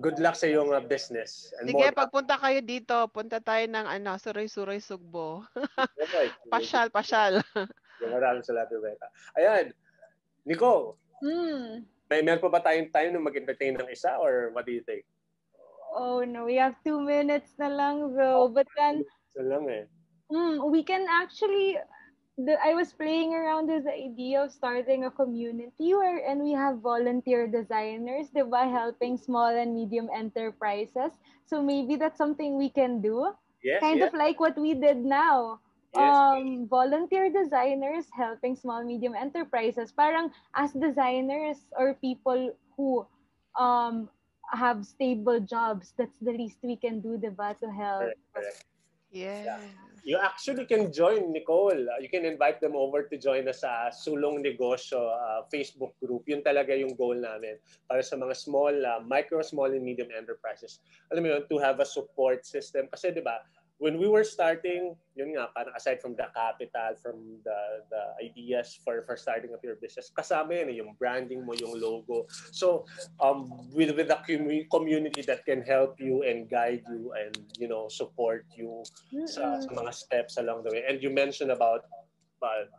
good luck sa iyong business. And sige, pagpunta kayo dito, punta tayo ng Suroy-Suroy, Sugbo. Okay. Pasyal. Maraming salamat, Rebecca. Ayan. Nicole. Meron pa ba tayong time na mag-entertain ng isa or what do you think? Oh no, we have 2 minutes na lang though. But then, lang we can actually I was playing around with the idea of starting a community and we have volunteer designers, diba, helping small and medium enterprises. So maybe that's something we can do. Yes, Kind yes, of like what we did now. yes. Volunteer designers helping small, medium enterprises. Parang as designers or people who um, have stable jobs, that's the least we can do, diba, to help. Correct, correct. Yeah. Yes. You actually can join, Nicole. You can invite them over to join us sa Sulong Negosyo Facebook group. Yun talaga yung goal namin para sa mga small, micro, small, and medium enterprises. Alam mo yun, to have a support system. Kasi di ba, when we were starting, yun nga, parang aside from the capital, from the ideas for starting up your business, kasama yun, yung branding mo, yung logo. So, with a community that can help you and guide you and, support you sa mga steps along the way. And you mentioned about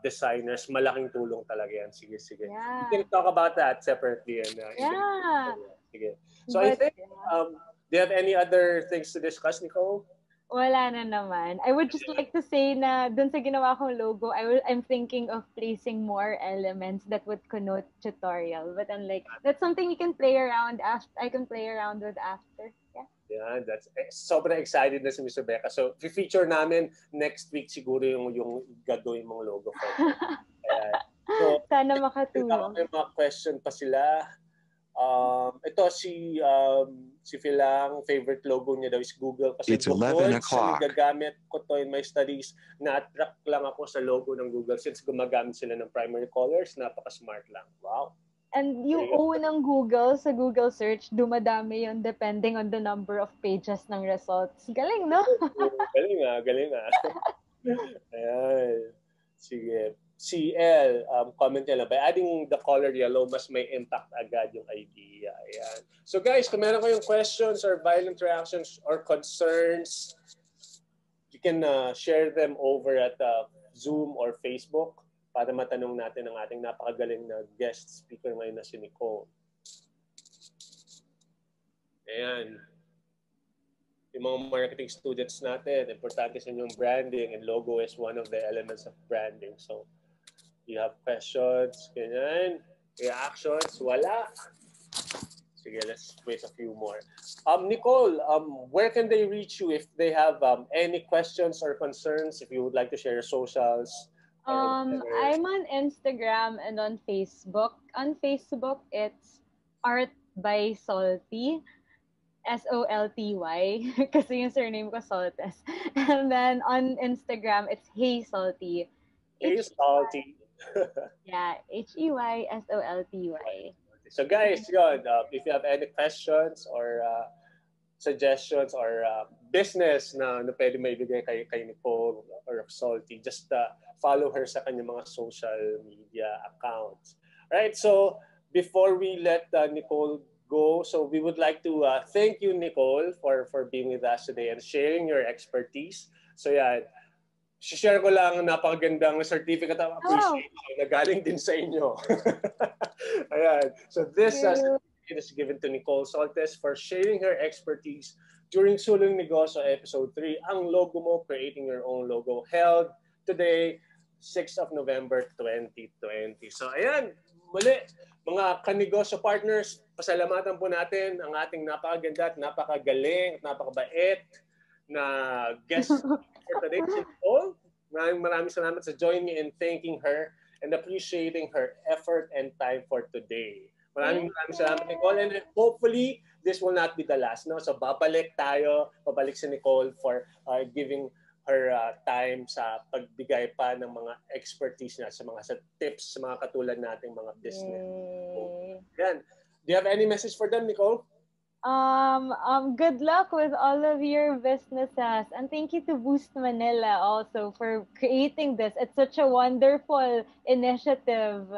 designers, malaking tulong talaga yan. Sige, sige. Yeah. We can talk about that separately. And, Yeah. sige. So I think, yeah. do you have any other things to discuss, Nicole? Wala na naman. I would just like to say na dun sa ginawa kong logo, I'm thinking of placing more elements that would connote tutorial. But unlike, that's something you can play around after. I can play around with after. Yeah. Yeah, that's sobrang excited na si Mr. Becca. So, feature namin next week siguro yung gagawin mong logo for. So, sana makatulong. May mga question pa sila. Ito si Philang, favorite logo niya daw is Google kasi It's 11 o'clock. Gagamit ko to in my studies. Na-attract lang ako sa logo ng Google since gumagamit sila ng primary colors. Napaka-smart lang. Wow. And yung O ng Google sa Google search, dumadami yun depending on the number of pages ng results. Galing, no? Galing nga. Ayan. Sige. CL, comment nila, by adding the color yellow, mas may impact agad yung idea. Ayan. So guys, kung meron kayong questions or violent reactions or concerns, you can share them over at Zoom or Facebook para matanong natin ang ating napakagaling na guest speaker ngayon na si Nicole. Ayan. Yung mga marketing students natin, importante sa inyong branding and logo is one of the elements of branding. So, you have questions, ganyan, reactions, wala. Sige, let's wait a few more. Nicole, where can they reach you if they have any questions or concerns, if you would like to share your socials? I'm on Instagram and on Facebook. On Facebook, it's Art by Salty. SOLTY kasi yung surname ko Saltes. And then on Instagram, it's Hey Salty. Hey Salty. Yeah, HEYSOLTY. So guys, yun, if you have any questions or suggestions or business na pwede maibigay kay Nicole or Salty, just follow her sa kanyang mga social media accounts. Alright, so before we let Nicole go, so we would like to thank you, Nicole, for being with us today and sharing your expertise. So yeah, share ko lang napakagandang certificate of appreciation na galing din sa inyo. Ayan. So this certificate is given to Nicole Saltes for sharing her expertise during Sulong Negosyo Episode 3, ang logo mo, creating your own logo, held today, 6th of November 2020. So ayan, muli, mga kanegosyo partners, pasalamatan po natin ang ating napakaganda at napakagaling at napakabait na guest for today, si Nicole. Maraming salamat sa joining me in thanking her and appreciating her effort and time for today. Maraming salamat, Nicole. And hopefully, this will not be the last. No? So babalik si Nicole for giving her time sa pagbigay pa ng mga expertise niya sa tips, sa mga katulad nating mga business. Yan. Do you have any message for them, Nicole? Good luck with all of your businesses, and thank you to Boost Manila also for creating this. It's such a wonderful initiative.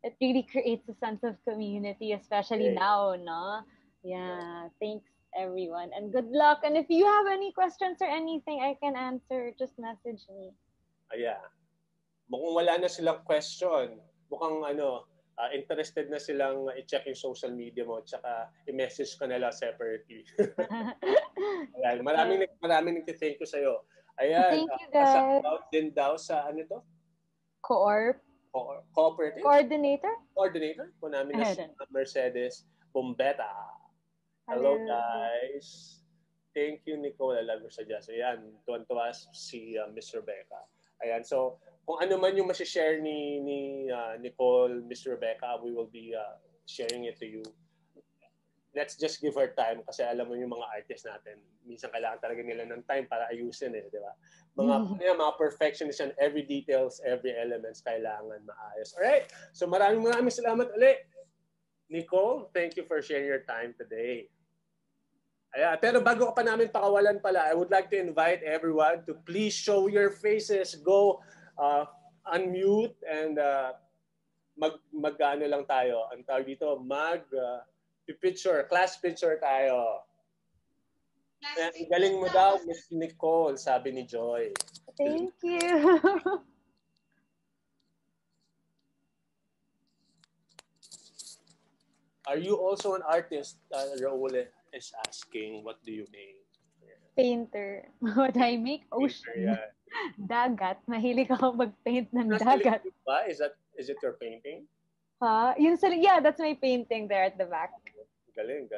It really creates a sense of community, especially now, no? Yeah, thanks everyone, and good luck. And if you have any questions or anything I can answer, just message me. Yeah. Mukhang wala na silang question. Mukhang interested na silang i-check yung social media mo tsaka i-message ka nila separately. Ayan, maraming nag-thank you sa'yo. Ayan, thank you guys. din daw sa ano to? Cooperative? Coordinator? Coordinator po namin na si Mercedes Bombeta. Hello, guys. Thank you, Nicole. I love your suggestion. Ayan, tuwan-tuwa si Miss Rebecca. Ayan, so kung ano man yung masishare ni Nicole, Miss Rebecca, we will be sharing it to you. Let's just give her time kasi alam mo yung mga artists natin, minsan kailangan talaga nila ng time para ayusin di ba? Mga perfectionist yan, every details, every elements kailangan maayos. Alright, so maraming salamat ulit. Nicole, thank you for sharing your time today. Pero bago ka pa namin pakawalan pala, I would like to invite everyone to please show your faces. Go unmute and mag-ano lang tayo. Ang tawag dito, picture, class picture tayo. Galing mo daw, Miss Nicole, sabi ni Joy. Thank you. Are you also an artist? Raul is asking, what do you make? Painter. What I make? Ocean. Yeah. Dagat. Mahilig ako mag-paint ng dagat. Is it your painting? Yeah, that's my painting there at the back. Galing.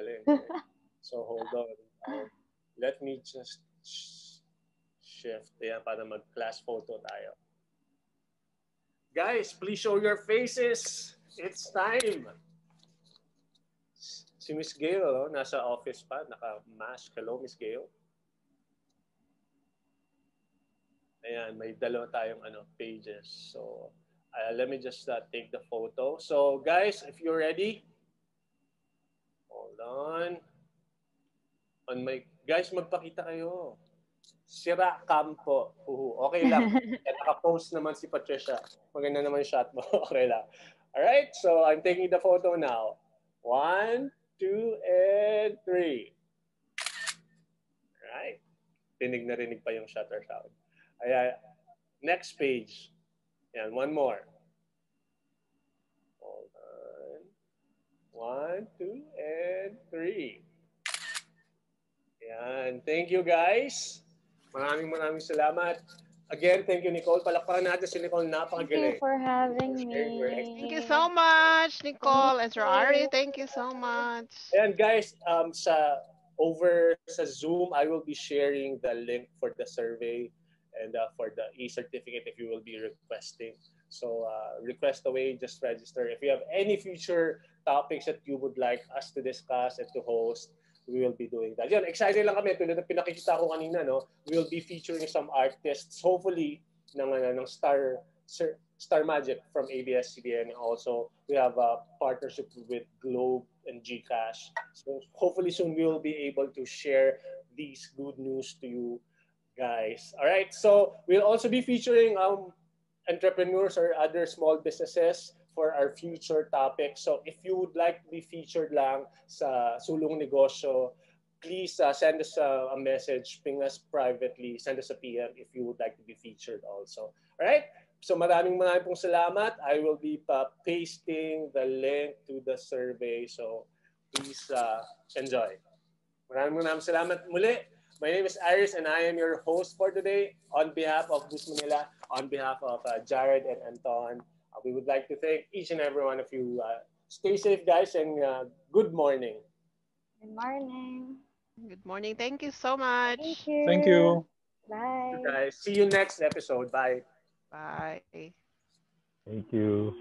So hold on. Let me just shift para mag-class photo tayo. Guys, please show your faces. It's time. Si Miss Gail, nasa office pa, naka-mask. Hello, Miss Gail. Ayan, may dalawa tayong pages. So, let me just take the photo. So, guys, if you're ready, hold on. Guys, magpakita kayo. Sira Campo. Okay lang. Naka-post naman si Patricia. Maganda naman shot mo. Okay lang. Alright, so I'm taking the photo now. 1, 2, and 3. Alright. Rinig na rinig pa yung shutter sound. Ayan. Next page. Ayan, one more. Hold on. 1, 2, and 3. Ayan. Thank you, guys. Maraming salamat. Again, thank you, Nicole. Palakpakan natin si Nicole. Napakagaling. Thank you for having me. Thank you so much, Nicole and Sir Ari. Thank you so much. And guys, over sa Zoom, I will be sharing the link for the survey and for the e-certificate if you will be requesting. So request away, just register. If you have any future topics that you would like us to discuss and to host, we will be doing that. Yan, excited lang kami. Tulad ng pinakikita ko kanina, no? We will be featuring some artists, hopefully, ng Star Magic from ABS-CBN. Also, we have a partnership with Globe and GCash. So hopefully soon we will be able to share these good news to you guys. All right. So we'll also be featuring entrepreneurs or other small businesses for our future topics. So if you would like to be featured lang sa Sulong Negosyo, please send us a message, ping us privately, send us a PM if you would like to be featured also. All right? So maraming pong salamat. I will be pasting the link to the survey. So please enjoy. Maraming salamat muli. My name is Iris and I am your host for today. On behalf of Boost Manila, on behalf of Jared and Anton, we would like to thank each and every one of you. Stay safe, guys, and good morning. Good morning. Good morning. Thank you so much. Thank you. Thank you. Bye. Guys, see you next episode. Bye. Bye. Thank you.